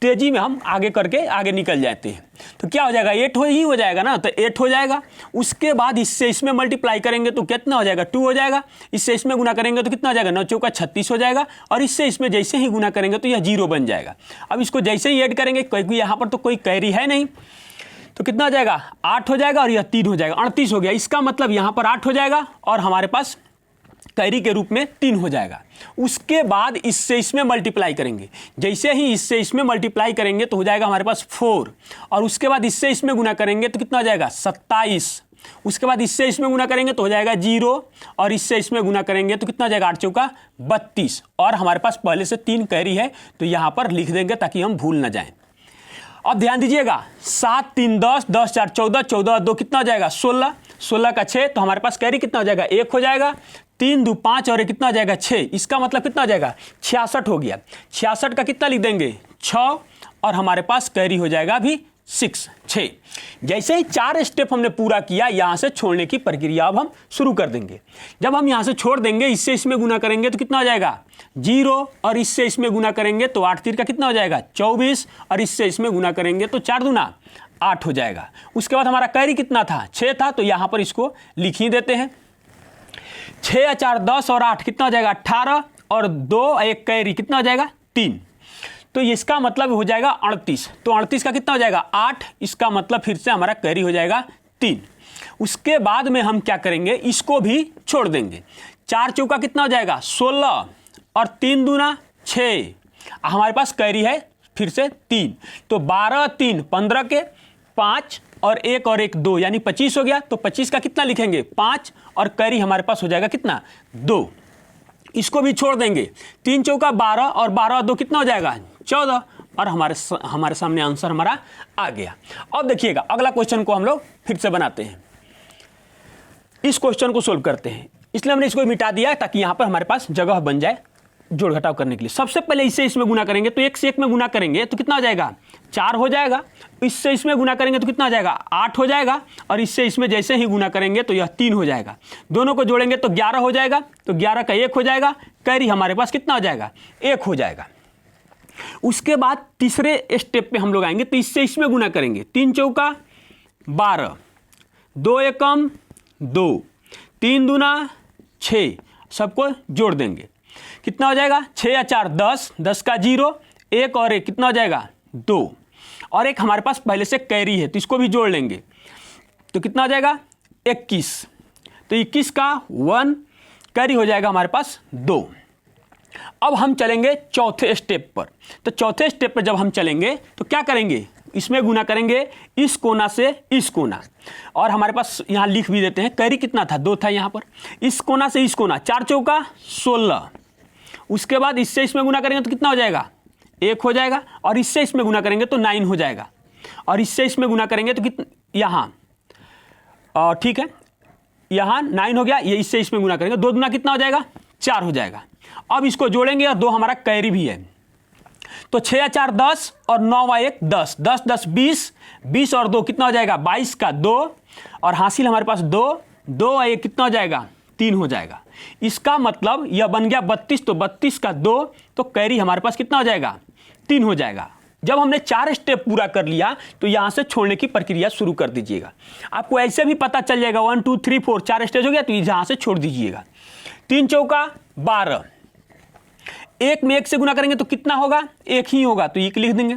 तेजी में हम आगे करके आगे निकल जाते हैं। तो क्या हो जाएगा, 8 ही हो जाएगा ना, तो 8 हो जाएगा। उसके बाद इससे इसमें मल्टीप्लाई करेंगे तो कितना हो जाएगा, 2 हो जाएगा। इससे इसमें गुना करेंगे तो कितना हो जाएगा, 9 चौका 36 हो जाएगा, और इससे इसमें जैसे ही गुना करेंगे तो यह 0 बन जाएगा। अब इसको जैसे ही ऐड करेंगे, क्योंकि यहाँ पर तो कोई कैरी है नहीं, तो कितना हो जाएगा, 8 हो जाएगा, और यह 3 हो जाएगा, 38 हो गया। इसका मतलब यहाँ पर 8 हो जाएगा और हमारे पास कैरी के रूप में 3 हो जाएगा। उसके बाद इससे इसमें मल्टीप्लाई करेंगे, जैसे ही इससे इसमें मल्टीप्लाई करेंगे तो हो जाएगा हमारे पास 4, और उसके बाद इससे इसमें गुना करेंगे तो कितना हो जाएगा, 27। उसके बाद इससे इसमें गुना करेंगे तो हो जाएगा 0, और इससे इसमें गुना करेंगे तो कितना हो जाएगा, 8 चौका 32, और हमारे पास पहले से 3 कैरी है तो यहाँ पर लिख देंगे ताकि हम भूल ना जाएं। अब ध्यान दीजिएगा, 7 3 10, 10 4 14, 14 2 कितना हो जाएगा, 16, 16 का 6, तो हमारे पास कैरी कितना हो जाएगा, 1 हो जाएगा। 3 2 5 और 1 कितना हो जाएगा, 6। इसका मतलब कितना हो जाएगा, 66 हो गया। 66 का कितना लिख देंगे, 6, और हमारे पास कैरी हो जाएगा अभी 6। जैसे ही 4 स्टेप हमने पूरा किया, यहाँ से छोड़ने की प्रक्रिया अब हम शुरू कर देंगे। जब हम यहाँ से छोड़ देंगे, इससे इसमें गुना करेंगे तो कितना हो जाएगा, 0, और इससे इसमें गुना करेंगे तो 8 3 का कितना हो जाएगा, 24, और इससे इसमें गुना करेंगे तो 4 दूना 8 हो जाएगा। उसके बाद हमारा कैरी कितना था, 6 था, तो यहाँ पर इसको लिख ही देते हैं। 6 या 4 10 और 8 कितना हो जाएगा, 18, और 2 1 कैरी कितना हो जाएगा, 3। तो इसका मतलब हो जाएगा 38। तो 38 का कितना हो जाएगा, 8। इसका मतलब फिर से हमारा कैरी हो जाएगा 3। उसके बाद में हम क्या करेंगे, इसको भी छोड़ देंगे। 4 चौका कितना हो जाएगा, 16, और 3 दूना 6। हमारे पास कैरी है फिर से 3, तो 12 3 15 के 5 और 1 2 यानी 25 हो गया। तो 25 का कितना लिखेंगे, 5, और कैरी हमारे पास हो जाएगा कितना, 2। इसको भी छोड़ देंगे। 3 चौका 12, और 12 2 कितना हो जाएगा, 14, और हमारे सामने आंसर हमारा आ गया। अब देखिएगा, अगला क्वेश्चन को हम लोग फिर से बनाते हैं। इस क्वेश्चन को सोल्व करते हैं, इसलिए हमने इसको मिटा दिया ताकि यहाँ पर हमारे पास जगह बन जाए जोड़ घटाव करने के लिए। सबसे पहले इससे इसमें गुना करेंगे तो 1 से 1 में गुना करेंगे तो कितना हो जाएगा, 4 हो जाएगा। इससे इसमें गुना करेंगे तो कितना हो जाएगा, 8 हो जाएगा, और इससे इसमें जैसे ही गुना करेंगे तो यह 3 हो जाएगा। दोनों को जोड़ेंगे तो 11 हो जाएगा, तो 11 का 1 हो जाएगा। कैरी हमारे पास कितना हो जाएगा, 1 हो जाएगा। उसके बाद तीसरे स्टेप पे हम लोग आएंगे, तो इससे इसमें गुना करेंगे। 3 चौका 12, 2 एकम 2, 3 दूना 6, सबको जोड़ देंगे। कितना हो जाएगा, 6 या 4 10, 10 का 0, 1 और 1 कितना हो जाएगा, 2, और एक हमारे पास पहले से कैरी है तो इसको भी जोड़ लेंगे। तो कितना हो जाएगा, 21, तो 21 का 1, कैरी हो जाएगा हमारे पास 2। अब हम चलेंगे चौथे स्टेप पर। तो चौथे स्टेप पर जब हम चलेंगे तो क्या करेंगे, इसमें गुना करेंगे इस कोना से इस कोना, और हमारे पास यहाँ लिख भी देते हैं कैरी कितना था, 2 था यहाँ पर। इस कोना से इस कोना, 4 चौका 16। उसके बाद इससे इसमें गुना करेंगे तो कितना हो जाएगा, 1 हो जाएगा, और इससे इसमें गुना करेंगे तो 9 हो जाएगा, और इससे इसमें गुना करेंगे तो कितना, यहाँ ठीक है, यहाँ 9 हो गया। ये इससे इसमें गुना करेंगे, 2 दूना कितना हो जाएगा, 4 हो जाएगा। अब इसको जोड़ेंगे और 2 हमारा कैरी भी है, तो 6 या 4 10, और 9 व 1 10, 10 10 20, 20 और 2 कितना हो जाएगा, 22 का 2, और हासिल हमारे पास 2, 2 व 1 कितना हो जाएगा, 3 हो जाएगा। इसका मतलब यह बन गया 32, तो 32 का 2, तो कैरी हमारे पास कितना हो जाएगा, 3 हो जाएगा। जब हमने 4 स्टेप पूरा कर लिया तो यहाँ से छोड़ने की प्रक्रिया शुरू कर दीजिएगा। आपको ऐसे भी पता चल जाएगा 1 2 3 4 4 स्टेज हो गया, तो यहाँ से छोड़ दीजिएगा। 3 चौका 12, 1 में 1 से गुना करेंगे तो कितना होगा, 1 ही होगा, तो 1 लिख देंगे।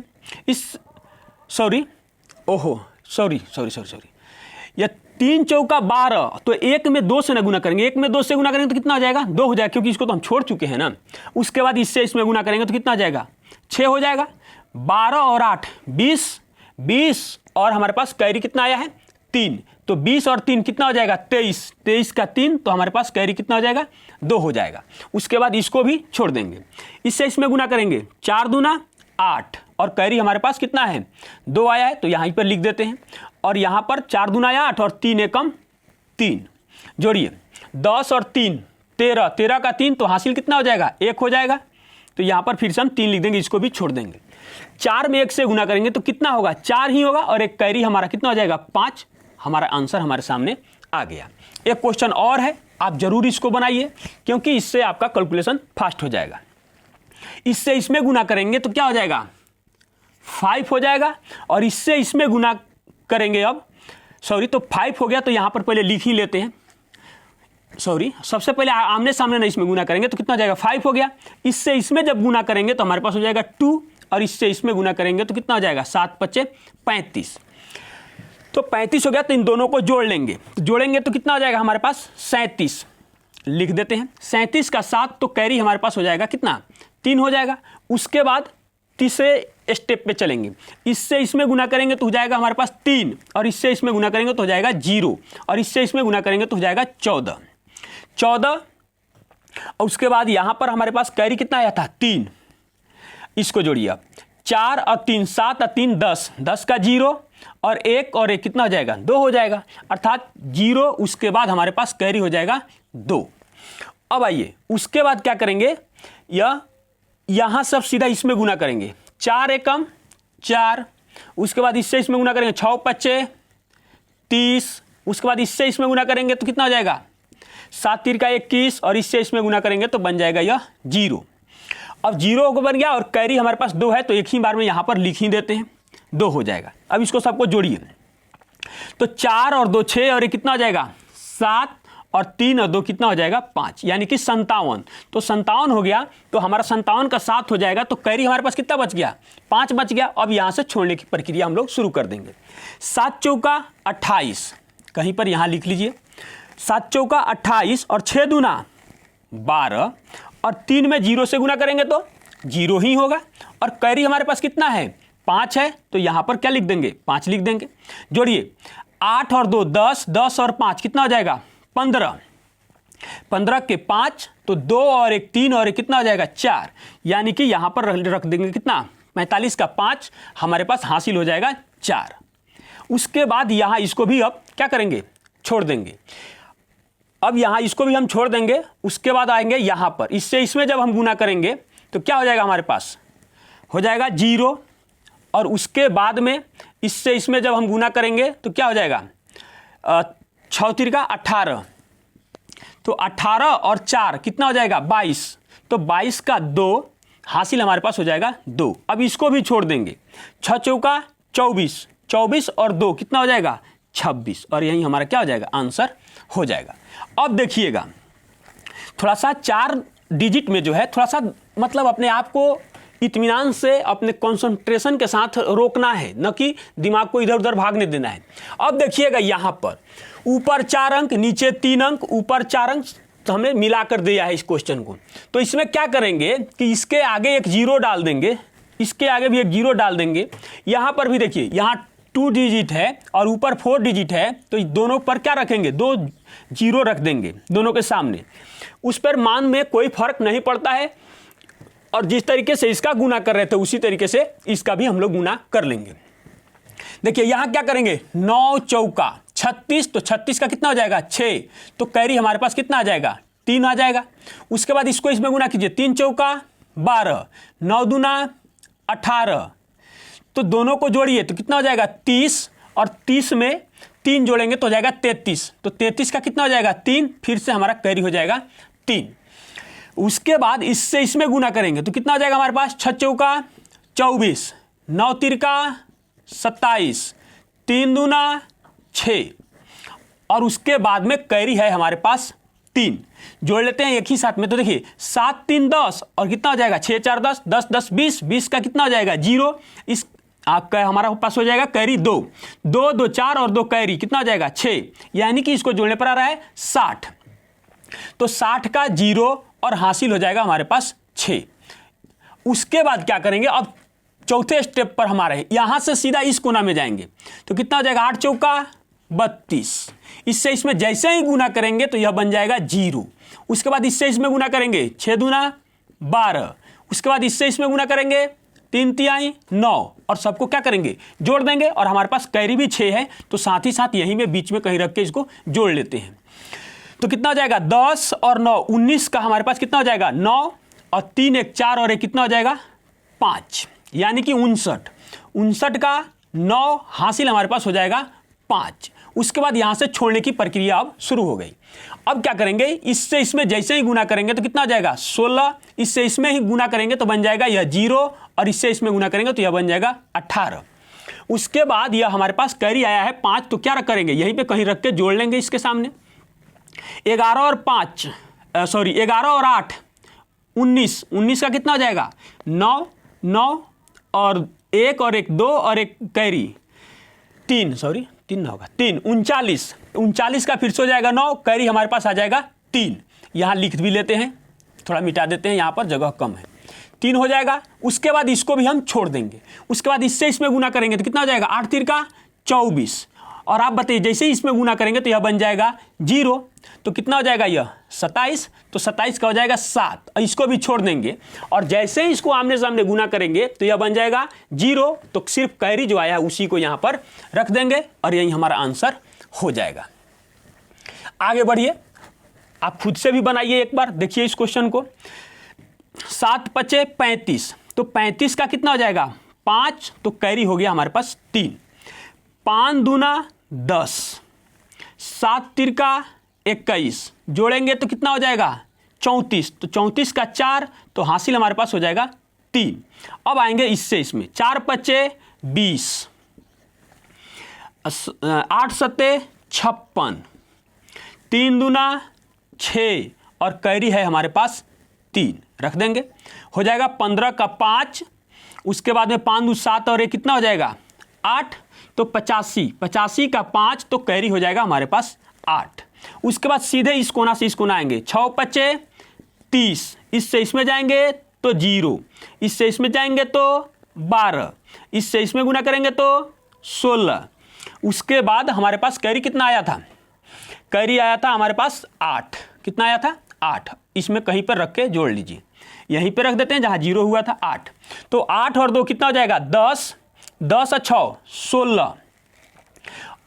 यह 3 चौका 12, तो 1 में 2 से ना गुना करेंगे, 1 में 2 से गुना करेंगे तो कितना हो जाएगा, 2 हो जाएगा, क्योंकि इसको तो हम छोड़ चुके हैं ना। उसके बाद इससे इसमें गुना करेंगे तो कितना आ जाएगा, 6 हो जाएगा। 12 और 8 20, 20, और हमारे पास कैरी कितना आया है, 3, तो 20 और 3 कितना हो जाएगा 23, 23 का 3, तो हमारे पास कैरी कितना हो जाएगा 2 हो जाएगा। उसके बाद इसको भी छोड़ देंगे, इससे इसमें गुना करेंगे, 4 दूना 8 और कैरी हमारे पास कितना है 2 आया है, तो यहाँ पर लिख देते हैं। और यहाँ पर 4 दूना 8 और 3 एकम 3, जोड़िए 10 और 3 13, 13 का 3, तो हासिल कितना हो जाएगा 1 हो जाएगा। तो यहाँ पर फिर से हम 3 लिख देंगे, इसको भी छोड़ देंगे। 4 में 1 से गुना करेंगे तो कितना होगा 4 ही होगा, और एक कैरी हमारा कितना हो जाएगा 5। हमारा आंसर हमारे सामने आ गया। एक क्वेश्चन और है, आप जरूर इसको बनाइए, क्योंकि इससे आपका कैलकुलेशन फास्ट हो जाएगा। इससे इसमें गुना करेंगे तो क्या हो जाएगा 5 हो जाएगा, और इससे इसमें गुना करेंगे अब तो 5 हो गया, तो यहाँ पर पहले लिख ही लेते हैं। सबसे पहले आमने सामने नहीं इसमें गुना करेंगे तो कितना हो जाएगा 5 हो गया। इससे इसमें जब गुना करेंगे तो हमारे पास हो जाएगा 2, और इससे इसमें गुना करेंगे तो कितना हो जाएगा 7 पच्चे 35, तो 35 हो गया। तो इन दोनों को जोड़ लेंगे, तो जोड़ेंगे तो कितना हो जाएगा हमारे पास 37, लिख देते हैं। 37 का 7, तो कैरी हमारे पास हो जाएगा कितना 3 हो जाएगा। उसके बाद तीसरे स्टेप पे चलेंगे, इससे इसमें गुना करेंगे तो हो जाएगा हमारे पास 3, और इससे इसमें गुना करेंगे तो हो जाएगा 0, और इससे इसमें गुना करेंगे तो हो जाएगा 14। और उसके बाद यहाँ पर हमारे पास कैरी कितना आया था 3, इसको जोड़िए आप, 4 और 3 7 और 3 10, 10 का 0 और 1 कितना हो जाएगा 2 हो जाएगा, अर्थात 0। उसके बाद हमारे पास कैरी हो जाएगा 2। अब आइए उसके बाद क्या करेंगे, यहाँ सब सीधा इसमें गुना करेंगे, 4 एकम 4, उसके बाद इससे इसमें गुना करेंगे 6 पच्चे 30, उसके बाद इससे इसमें गुना करेंगे तो कितना हो जाएगा 7 3 का 21, और इससे इसमें गुना करेंगे तो बन जाएगा यह 0। अब 0 को बन गया, और कैरी हमारे पास 2 है, तो एक ही बार में यहाँ पर लिख ही देते हैं, 2 हो जाएगा। अब इसको सबको जोड़िए, तो 4 और 2 6, और ये कितना हो जाएगा 7, और 3 और 2 कितना हो जाएगा 5, यानी कि 57। तो 57 हो गया, तो हमारा 57 का 7 हो जाएगा, तो कैरी हमारे पास कितना बच गया 5 बच गया। अब यहाँ से छोड़ने की प्रक्रिया हम लोग शुरू कर देंगे। 7 चौका 28, कहीं पर यहाँ लिख लीजिए, 7 चौका 28 और 6 दूना 12, और 3 में 0 से गुना करेंगे तो 0 ही होगा, और कैरी हमारे पास कितना है 5 है, तो यहाँ पर क्या लिख देंगे 5 लिख देंगे। जोड़िए 8 और 2 10, 10 और 5 कितना हो जाएगा 15, 15 के 5, तो 2 और 1 3, और 1 कितना हो जाएगा 4, यानी कि यहाँ पर रख देंगे कितना 45 का 5, हमारे पास हासिल हो जाएगा 4। उसके बाद यहाँ इसको भी अब क्या करेंगे छोड़ देंगे। अब यहाँ इसको भी हम छोड़ देंगे, उसके बाद आएंगे यहाँ पर, इससे इसमें जब हम गुना करेंगे तो क्या हो जाएगा हमारे पास हो जाएगा 0, और उसके बाद में इससे इसमें जब हम गुना करेंगे तो क्या हो जाएगा 6 3 का 18, तो 18 और 4 कितना हो जाएगा 22, तो 22 का 2 हासिल हमारे पास हो जाएगा 2। अब इसको भी छोड़ देंगे, 6 चौका 24, 24 और 2 कितना हो जाएगा 26, और यही हमारा क्या हो जाएगा आंसर हो जाएगा। अब देखिएगा थोड़ा सा 4 डिजिट में जो है थोड़ा सा मतलब अपने आप को इत्मीनान से अपने कंसंट्रेशन के साथ रोकना है, न कि दिमाग को इधर उधर भागने देना है। अब देखिएगा यहाँ पर ऊपर 4 अंक नीचे 3 अंक, ऊपर 4 अंक, तो हमने मिलाकर दिया है इस क्वेश्चन को। तो इसमें क्या करेंगे कि इसके आगे एक 0 डाल देंगे, इसके आगे भी एक 0 डाल देंगे। यहाँ पर भी देखिए यहाँ 2 डिजिट है और ऊपर 4 डिजिट है, तो दोनों पर क्या रखेंगे 2 0 रख देंगे दोनों के सामने। उस पर मान में कोई फर्क नहीं पड़ता है, और जिस तरीके से इसका गुना कर रहे थे उसी तरीके से इसका भी हम लोग गुना कर लेंगे। देखिए यहाँ क्या करेंगे 9 चौका 36, तो 36 का कितना हो जाएगा 6, तो कैरी हमारे पास कितना आ जाएगा 3 आ जाएगा। उसके बाद इसको इसमें गुना कीजिए, 3 चौका 12, 9 दूना 18, तो दोनों को जोड़िए तो कितना हो जाएगा 30, और 30 में 3 जोड़ेंगे तो हो जाएगा 33, तो 33 का कितना हो जाएगा 3, फिर से हमारा कैरी हो जाएगा 3। उसके बाद इससे इसमें गुना करेंगे तो कितना हो जाएगा हमारे पास 6 चौका 24, 9 तिरका 27, 3 दूना 6, और उसके बाद में कैरी है हमारे पास 3। जोड़ लेते हैं एक ही साथ में, तो देखिए 7 3 10, और कितना हो जाएगा 6 4 10, 10 10 20, 20 का कितना हो जाएगा 0, इस आपका हमारा पास हो जाएगा कैरी 2, 2 2 4 और 2 कैरी कितना हो जाएगा 6, यानी कि इसको जोड़ने पर आ रहा है 60, तो 60 का 0 और हासिल हो जाएगा हमारे पास 6। उसके बाद क्या करेंगे, अब चौथे स्टेप पर हमारे यहां से सीधा इस कोना में जाएंगे, तो कितना हो जाएगा 8 चौका 32। इससे इसमें जैसे ही गुना करेंगे तो यह बन जाएगा 0। उसके बाद इससे इसमें गुना करेंगे 6 दूना 12। उसके बाद इससे इसमें गुना करेंगे 3 तिहाई 9 और सबको क्या करेंगे जोड़ देंगे। और हमारे पास कैरी भी 6 है तो साथ ही साथ यहीं में बीच में कहीं रख के इसको जोड़ लेते हैं। तो कितना हो जाएगा 10 और 9 19 का हमारे पास कितना हो जाएगा 9 और 3 1 4 और 1 कितना हो जाएगा 5 यानी कि 59 का 9 हासिल हमारे पास हो जाएगा 5। उसके बाद यहाँ से छोड़ने की प्रक्रिया अब शुरू हो गई। अब क्या करेंगे इससे इसमें जैसे ही गुना करेंगे तो कितना हो जाएगा 16। इससे इसमें ही गुना करेंगे तो बन जाएगा यह 0 और इससे इसमें गुना करेंगे तो यह बन जाएगा 18। उसके बाद यह हमारे पास कैरी आया है 5 तो क्या करेंगे यहीं पे कहीं रख के जोड़ लेंगे इसके सामने। 11 और 8 19 का कितना हो जाएगा 9 और 1 और 1 2 और 1 कैरी 3 ना होगा 3 39 का फिर से हो जाएगा 9 कैरी हमारे पास आ जाएगा 3। यहाँ लिख भी लेते हैं थोड़ा मिटा देते हैं यहाँ पर जगह कम है 3 हो जाएगा। उसके बाद इसको भी हम छोड़ देंगे। उसके बाद इससे इसमें गुना करेंगे तो कितना हो जाएगा 8 3 का 24 और आप बताइए जैसे ही इसमें गुना करेंगे तो यह बन जाएगा 0 तो कितना हो जाएगा यह 27 तो 27 का हो जाएगा 7 और इसको भी छोड़ देंगे और जैसे ही इसको आमने सामने गुना करेंगे तो यह बन जाएगा 0 तो सिर्फ कैरी जो आया है उसी को यहाँ पर रख देंगे और यही हमारा आंसर हो जाएगा। आगे बढ़िए आप खुद से भी बनाइए एक बार देखिए इस क्वेश्चन को। 7 5 35 तो 35 का कितना हो जाएगा 5 तो कैरी हो गया हमारे पास 3। 5 दूना 10 7 तिरका 21 जोड़ेंगे तो कितना हो जाएगा 34 तो 34 का 4 तो हासिल हमारे पास हो जाएगा 3। अब आएंगे इससे इसमें 4 5 20 8 7 56 3 दूना 6 और कैरी है हमारे पास 3 रख देंगे हो जाएगा 15 का 5। उसके बाद में 5 दूना 7 और 1 कितना हो जाएगा 8 तो 85 का 5 तो कैरी हो जाएगा हमारे पास 8। उसके बाद सीधे इस कोना से इस कोना आएंगे 6 5 30 इससे इसमें जाएंगे तो 0 इससे इसमें जाएंगे तो 12 इससे इसमें गुना करेंगे तो 16। उसके बाद हमारे पास कैरी कितना आया था कैरी आया था हमारे पास 8 कितना आया था 8 इसमें कहीं पर रख के जोड़ लीजिए यहीं पे रख देते हैं जहाँ 0 हुआ था 8 तो 8 और 2 कितना हो जाएगा 10 और 6 16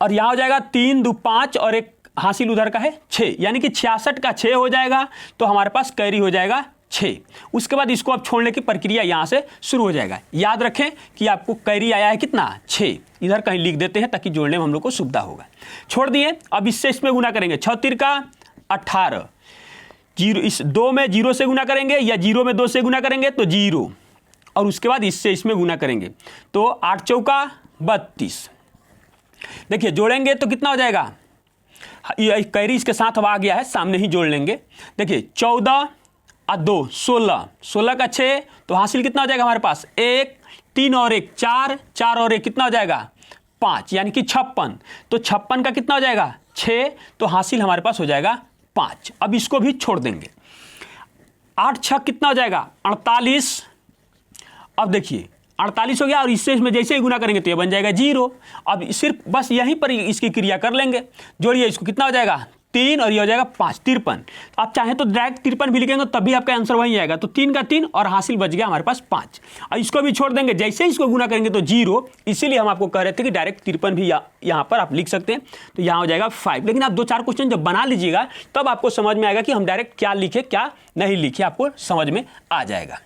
और यहाँ हो जाएगा 3 2 5 और 1 हासिल उधर का है 6 यानी कि 66 का 6 हो जाएगा तो हमारे पास कैरी हो जाएगा 6। उसके बाद इसको अब छोड़ने की प्रक्रिया यहाँ से शुरू हो जाएगा। याद रखें कि आपको कैरी आया है कितना 6 इधर कहीं लिख देते हैं ताकि जोड़ने में हम लोग को सुविधा होगा। छोड़ दिए अब इससे इसमें गुना करेंगे 6 3 का 18 0 इस 2 में 0 से गुना करेंगे या 0 में 2 से गुना करेंगे तो 0 और उसके बाद इससे इसमें गुना करेंगे तो 8 चौका 32। देखिए जोड़ेंगे तो कितना हो जाएगा कैरी इसके साथ अब आ गया है सामने ही जोड़ लेंगे। देखिए 14 और 2 16 का 6 तो हासिल कितना हो जाएगा हमारे पास 1 3 और 1 4 और 1 कितना हो जाएगा 5 यानी कि 56 तो 56 का कितना हो जाएगा 6 तो हासिल हमारे पास हो जाएगा 5। अब इसको भी छोड़ देंगे 8 6 कितना हो जाएगा 48। अब देखिए 48 हो गया और इससे इसमें जैसे ही गुना करेंगे तो ये बन जाएगा 0। अब सिर्फ बस यहीं पर इसकी क्रिया कर लेंगे जोड़िए इसको कितना हो जाएगा 3 और ये हो जाएगा 5 53। आप चाहें तो डायरेक्ट 53 भी लिखेंगे तभी आपका आंसर वही आएगा तो 3 का 3 और हासिल बच गया हमारे पास 5। और इसको भी छोड़ देंगे जैसे ही इसको गुना करेंगे तो 0 इसीलिए हम आपको कह रहे थे कि डायरेक्ट 53 भी यहाँ पर आप लिख सकते हैं तो यहाँ हो जाएगा 5। लेकिन आप 2-4 क्वेश्चन जब बना लीजिएगा तब आपको समझ में आएगा कि हम डायरेक्ट क्या लिखे क्या नहीं लिखे आपको समझ में आ जाएगा।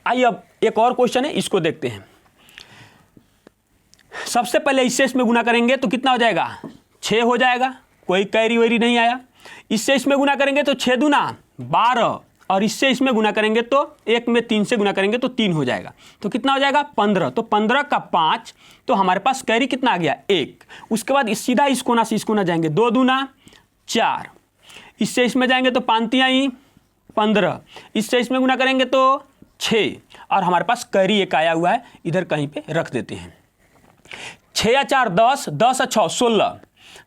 आइए अब एक और क्वेश्चन है इसको देखते हैं। सबसे पहले इससे इसमें गुना करेंगे तो कितना हो जाएगा 6 हो जाएगा कोई कैरी वैरी नहीं आया। इससे इसमें गुना करेंगे तो 6 दूना 12 और इससे इसमें गुना करेंगे तो 1 में 3 से गुना करेंगे तो 3 हो जाएगा तो कितना हो जाएगा 15 तो 15 का 5 तो हमारे पास कैरी कितना आ गया 1। उसके बाद सीधा इस कोना से इस कोना जाएंगे 2 दूना 4 इससे इसमें जाएंगे तो 5 तिहाई 15 इससे इसमें गुना करेंगे तो 6 और हमारे पास कैरी 1 आया हुआ है इधर कहीं पे रख देते हैं। 6 या 4 10 10 और 6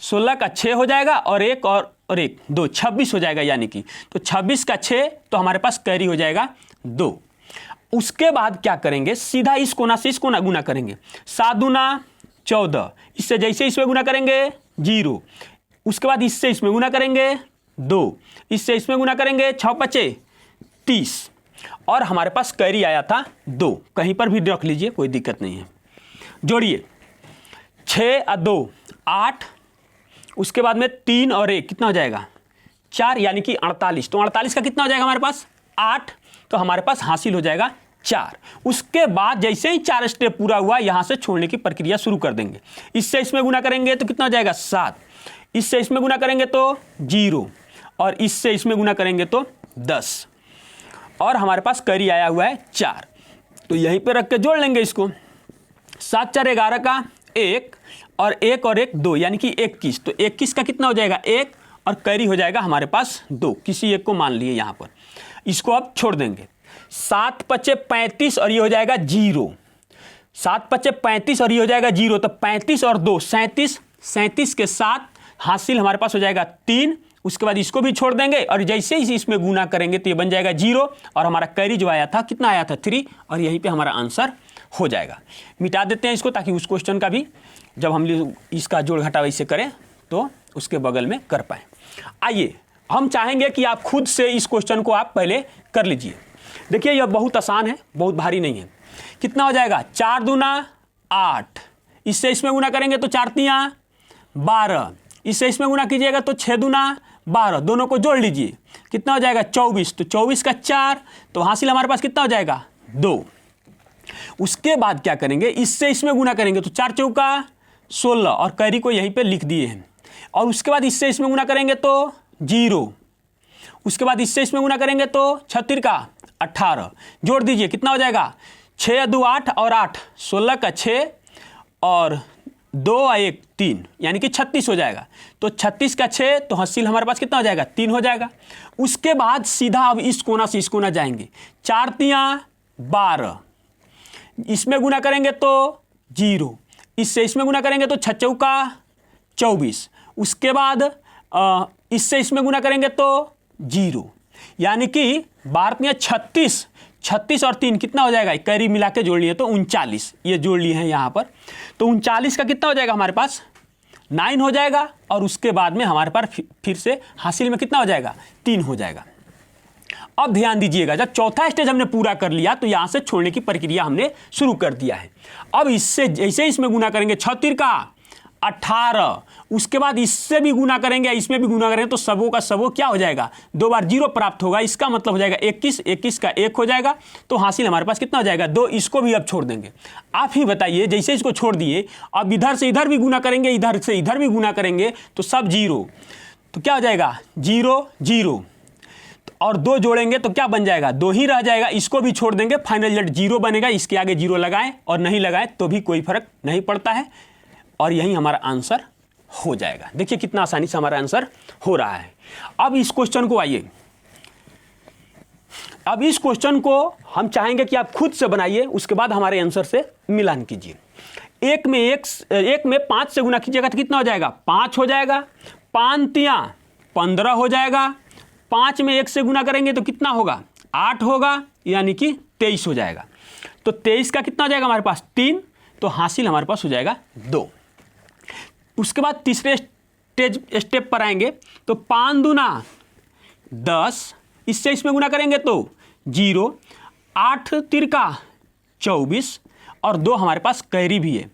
16 का 6 हो जाएगा और 1 और 1 2 26 हो जाएगा यानी कि तो 26 का 6 तो हमारे पास कैरी हो जाएगा 2। उसके बाद क्या करेंगे सीधा इस कोना से इस कोना गुना करेंगे 7 दूना 14, इससे जैसे इसमें गुना करेंगे 0, उसके बाद इससे इसमें गुना करेंगे 2, इससे इसमें गुना करेंगे 6 5 30, और हमारे पास कैरी आया था 2, कहीं पर भी रख लीजिए कोई दिक्कत नहीं है। जोड़िए 6 और 2 8, उसके बाद में 3 और 1 कितना हो जाएगा 4, यानी कि 48। तो 48 का कितना हो जाएगा हमारे पास 8, तो हमारे पास हासिल हो जाएगा 4। उसके बाद जैसे ही 4 स्टेप पूरा हुआ, यहाँ से छोड़ने की प्रक्रिया शुरू कर देंगे। इससे इसमें गुना करेंगे तो कितना हो जाएगा 7, इससे इसमें गुना करेंगे तो 0, और इससे इसमें गुना करेंगे तो 10, और हमारे पास कैरी आया हुआ है 4। तो यहीं पे रख के जोड़ लेंगे इसको। 7 4 11 का 1, और 1 और 1 2, यानी कि 21। तो 21 का कितना हो जाएगा 1, और कैरी हो जाएगा हमारे पास 2, किसी एक को मान लिए यहाँ पर। इसको अब छोड़ देंगे। 7 5 35, और ये हो जाएगा 0। 7 5 35, और ये हो जाएगा 0। तो 35 और 2 37, 37 के साथ हासिल हमारे पास हो जाएगा 3। उसके बाद इसको भी छोड़ देंगे, और जैसे ही इसमें गुना करेंगे तो ये बन जाएगा 0, और हमारा कैरी जो आया था कितना आया था 3, और यहीं पे हमारा आंसर हो जाएगा। मिटा देते हैं इसको, ताकि उस क्वेश्चन का भी जब हम इसका जोड़ घटा वैसे करें तो उसके बगल में कर पाएँ। आइए, हम चाहेंगे कि आप खुद से इस क्वेश्चन को आप पहले कर लीजिए। देखिए यह बहुत आसान है, बहुत भारी नहीं है। कितना हो जाएगा 4 दूना 8, इससे इसमें गुना करेंगे तो 4 तियाँ 12, इससे इसमें गुना कीजिएगा तो 6 दूना 12, दोनों को जोड़ लीजिए कितना हो जाएगा 24। तो 24 का 4, तो हासिल हमारे पास कितना हो जाएगा 2। उसके बाद क्या करेंगे, इससे इसमें गुना करेंगे तो 4 चौका 16, और कैरी को यहीं पे लिख दिए हैं। और उसके बाद इससे इसमें गुना करेंगे तो 0, उसके बाद इससे इसमें गुना करेंगे तो 36 का 18, जोड़ दीजिए कितना हो जाएगा 6 2 8, और 8 16 का 6, और 2 और 1 3, यानी कि 36 हो जाएगा। तो 36 का 6, तो हासिल हमारे पास कितना हो जाएगा 3 हो जाएगा। उसके बाद सीधा अब इस कोना से इस कोना जाएंगे, 4 तियाँ 12, इसमें गुना करेंगे तो 0, इससे इसमें गुना करेंगे तो 6 चौका 24, उसके बाद इससे इसमें गुना करेंगे तो 0, यानी कि 12 तियाँ 36, 36 और 3 कितना हो जाएगा, कैरी मिला के जोड़ लिए तो 39, ये जोड़ लिए हैं यहाँ पर। तो 39 का कितना हो जाएगा हमारे पास 9 हो जाएगा, और उसके बाद में हमारे पास फिर से हासिल में कितना हो जाएगा 3 हो जाएगा। अब ध्यान दीजिएगा, जब चौथा स्टेज हमने पूरा कर लिया तो यहाँ से छोड़ने की प्रक्रिया हमने शुरू कर दिया है। अब इससे जैसे इसमें गुना करेंगे 36 का 18, उसके बाद इससे भी गुना करेंगे, इसमें भी गुना करेंगे, तो सबों का सबों क्या हो जाएगा 2 बार 0 प्राप्त होगा। इसका मतलब हो जाएगा 21, 21 का 1 हो जाएगा, तो हासिल हमारे पास कितना हो जाएगा 2। इसको भी अब छोड़ देंगे। आप ही बताइए, जैसे इसको छोड़ दिए, अब इधर से इधर भी गुना करेंगे, इधर से इधर भी गुना करेंगे, तो सब 0, तो क्या हो जाएगा 0 0, और 2 जोड़ेंगे तो क्या बन जाएगा 2 ही रह जाएगा। इसको भी छोड़ देंगे, फाइनल रिजल्ट 0 बनेगा। इसके आगे 0 लगाएं और नहीं लगाएं तो भी कोई फर्क नहीं पड़ता है, और यही हमारा आंसर हो जाएगा। देखिए कितना आसानी से हमारा आंसर हो रहा है। अब इस क्वेश्चन को आइए, अब इस क्वेश्चन को हम चाहेंगे कि आप खुद से बनाइए, उसके बाद हमारे आंसर से मिलान कीजिए। एक में 5 से गुना कीजिएगा तो कितना हो जाएगा 5 हो जाएगा, 5 तियाँ 15 हो जाएगा, 5 में 1 से गुना करेंगे तो कितना होगा 8 होगा, यानी कि 23 हो जाएगा। तो 23 का कितना हो जाएगा हमारे पास 3, तो हासिल हमारे पास हो जाएगा 2। उसके बाद तीसरे स्टेप पर आएंगे, तो 5 दूना 10, इससे इसमें गुना करेंगे तो 0, 8 तिरका 24, और 2 हमारे पास कैरी भी है,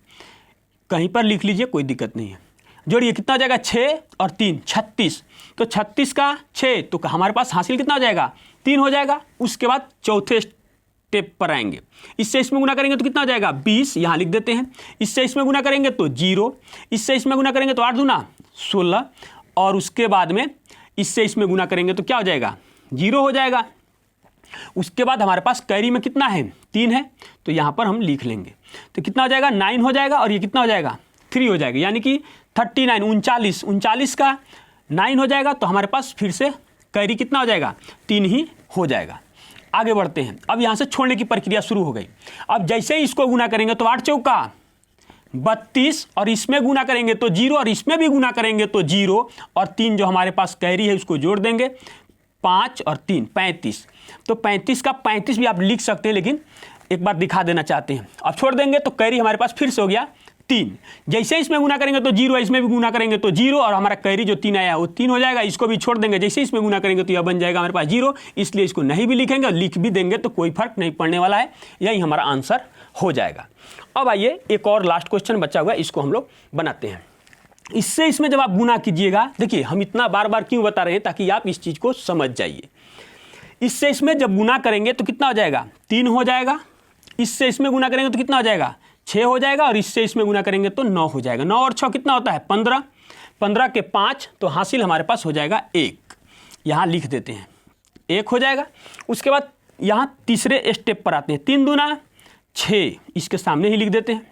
कहीं पर लिख लीजिए कोई दिक्कत नहीं है। जोड़िए कितना हो जाएगा 6 और 3 36, तो 36 का 6, तो हमारे पास हासिल कितना हो जाएगा 3 हो जाएगा। उसके बाद चौथे स्टेप पर आएंगे, इससे इसमें गुना करेंगे तो कितना हो जाएगा 20, यहाँ लिख देते हैं। इससे इसमें गुना करेंगे तो 0, इससे इसमें गुना करेंगे तो 8 दूना 16, और उसके बाद में इससे इसमें गुना करेंगे तो क्या हो जाएगा 0 हो जाएगा। उसके बाद हमारे पास कैरी में कितना है 3 है, तो यहाँ पर हम लिख लेंगे, तो कितना हो जाएगा 9 हो जाएगा, और ये कितना हो जाएगा 3 हो जाएगा, यानी कि 39 39 का 9 हो जाएगा। तो हमारे पास फिर से कैरी कितना हो जाएगा 3 ही हो जाएगा। आगे बढ़ते हैं। अब यहाँ से छोड़ने की प्रक्रिया शुरू हो गई। अब जैसे ही इसको गुना करेंगे तो 8 चौका 32, और इसमें गुना करेंगे तो 0, और इसमें भी गुना करेंगे तो 0, और 3 जो हमारे पास कैरी है उसको जोड़ देंगे, 5 और 3 35। तो 35 का 35 भी आप लिख सकते हैं, लेकिन एक बार दिखा देना चाहते हैं। अब छोड़ देंगे तो कैरी हमारे पास फिर से हो गया 3। जैसे इसमें गुना करेंगे तो 0, इसमें भी गुना करेंगे तो 0, और हमारा कैरी जो 3 आया वो 3 हो जाएगा। इसको भी छोड़ देंगे, जैसे इसमें गुना करेंगे तो यह बन जाएगा हमारे पास 0, इसलिए इसको नहीं भी लिखेंगे और लिख भी देंगे तो कोई फर्क नहीं पड़ने वाला है, यही हमारा आंसर हो जाएगा। अब आइए एक और लास्ट क्वेश्चन बचा हुआ है, इसको हम लोग बनाते हैं। इससे इसमें जब आप गुना कीजिएगा, देखिए हम इतना बार बार क्यों बता रहे हैं, ताकि आप इस चीज़ को समझ जाइए। इससे इसमें जब गुना करेंगे तो कितना हो जाएगा, 3 हो जाएगा। इससे इसमें गुना करेंगे तो कितना हो जाएगा, 6 हो जाएगा। और इससे इसमें गुना करेंगे तो 9 हो जाएगा। 9 और 6 कितना होता है, 15। 15 के 5 तो हासिल हमारे पास हो जाएगा 1। यहाँ लिख देते हैं 1 हो जाएगा। उसके बाद यहाँ तीसरे स्टेप पर आते हैं, 3 दूना 6, इसके सामने ही लिख देते हैं।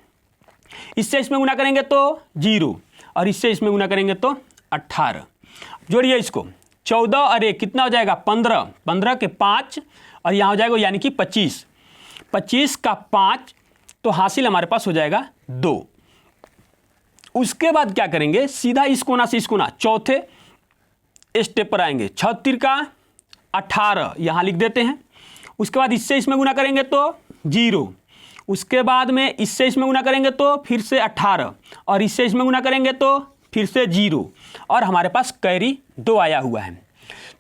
इससे इसमें गुना करेंगे तो 0, और इससे इसमें गुना करेंगे तो 18। जोड़िए इसको, 14 और 1 कितना हो जाएगा, 15। 15 के 5 और यहाँ हो जाएगा यानी कि 25। 25 का 5 तो हासिल हमारे पास हो जाएगा 2। उसके बाद क्या करेंगे, सीधा इस कोना से इस कोना चौथे स्टेप पर आएंगे, 36 का 18 यहाँ लिख देते हैं। उसके बाद इससे इसमें गुना करेंगे तो 0। उसके बाद में इससे इसमें गुना करेंगे तो फिर से 18, और इससे इसमें गुना करेंगे तो फिर से 0, और हमारे पास कैरी 2 आया हुआ है।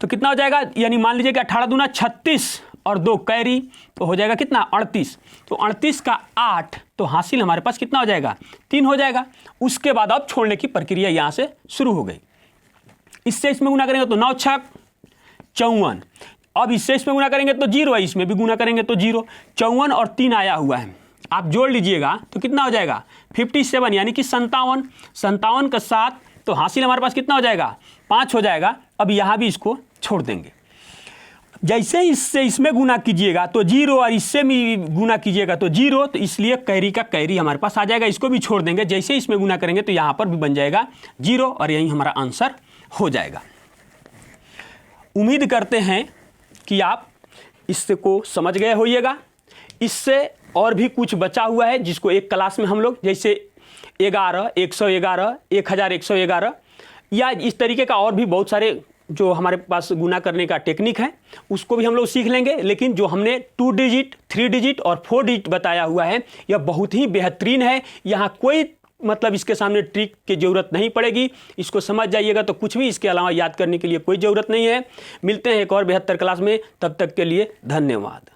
तो कितना हो जाएगा, यानी मान लीजिए कि 18 दूना 36 और 2 कैरी, तो हो जाएगा कितना, 38। तो 38 का 8 तो हासिल हमारे पास कितना हो जाएगा, 3 हो जाएगा। उसके बाद अब छोड़ने की प्रक्रिया यहाँ से शुरू हो गई। इससे इसमें गुना करेंगे तो 9 6 54। अब इससे इसमें गुना करेंगे तो 0 है, इसमें भी गुना करेंगे तो 0। 54 और 3 आया हुआ है, आप जोड़ लीजिएगा तो कितना हो जाएगा, 57 यानी कि 57। 57 का 7 तो हासिल हमारे पास कितना हो जाएगा, 5 हो जाएगा। अब यहाँ भी इसको छोड़ देंगे। जैसे इससे इसमें गुना कीजिएगा तो 0, और इससे भी गुना कीजिएगा तो 0, तो इसलिए कैरी का कैरी हमारे पास आ जाएगा। इसको भी छोड़ देंगे, जैसे इसमें गुना करेंगे तो यहाँ पर भी बन जाएगा 0, और यही हमारा आंसर हो जाएगा। उम्मीद करते हैं कि आप इससे को समझ गए होइएगा। इससे और भी कुछ बचा हुआ है जिसको एक क्लास में हम लोग, जैसे 11, 111, 1111 या इस तरीके का और भी बहुत सारे जो हमारे पास गुना करने का टेक्निक है उसको भी हम लोग सीख लेंगे। लेकिन जो हमने 2 डिजिट, 3 डिजिट और 4 डिजिट बताया हुआ है यह बहुत ही बेहतरीन है। यहाँ कोई मतलब इसके सामने ट्रिक की ज़रूरत नहीं पड़ेगी। इसको समझ जाइएगा तो कुछ भी इसके अलावा याद करने के लिए कोई ज़रूरत नहीं है। मिलते हैं एक और बेहतर क्लास में, तब तक के लिए धन्यवाद।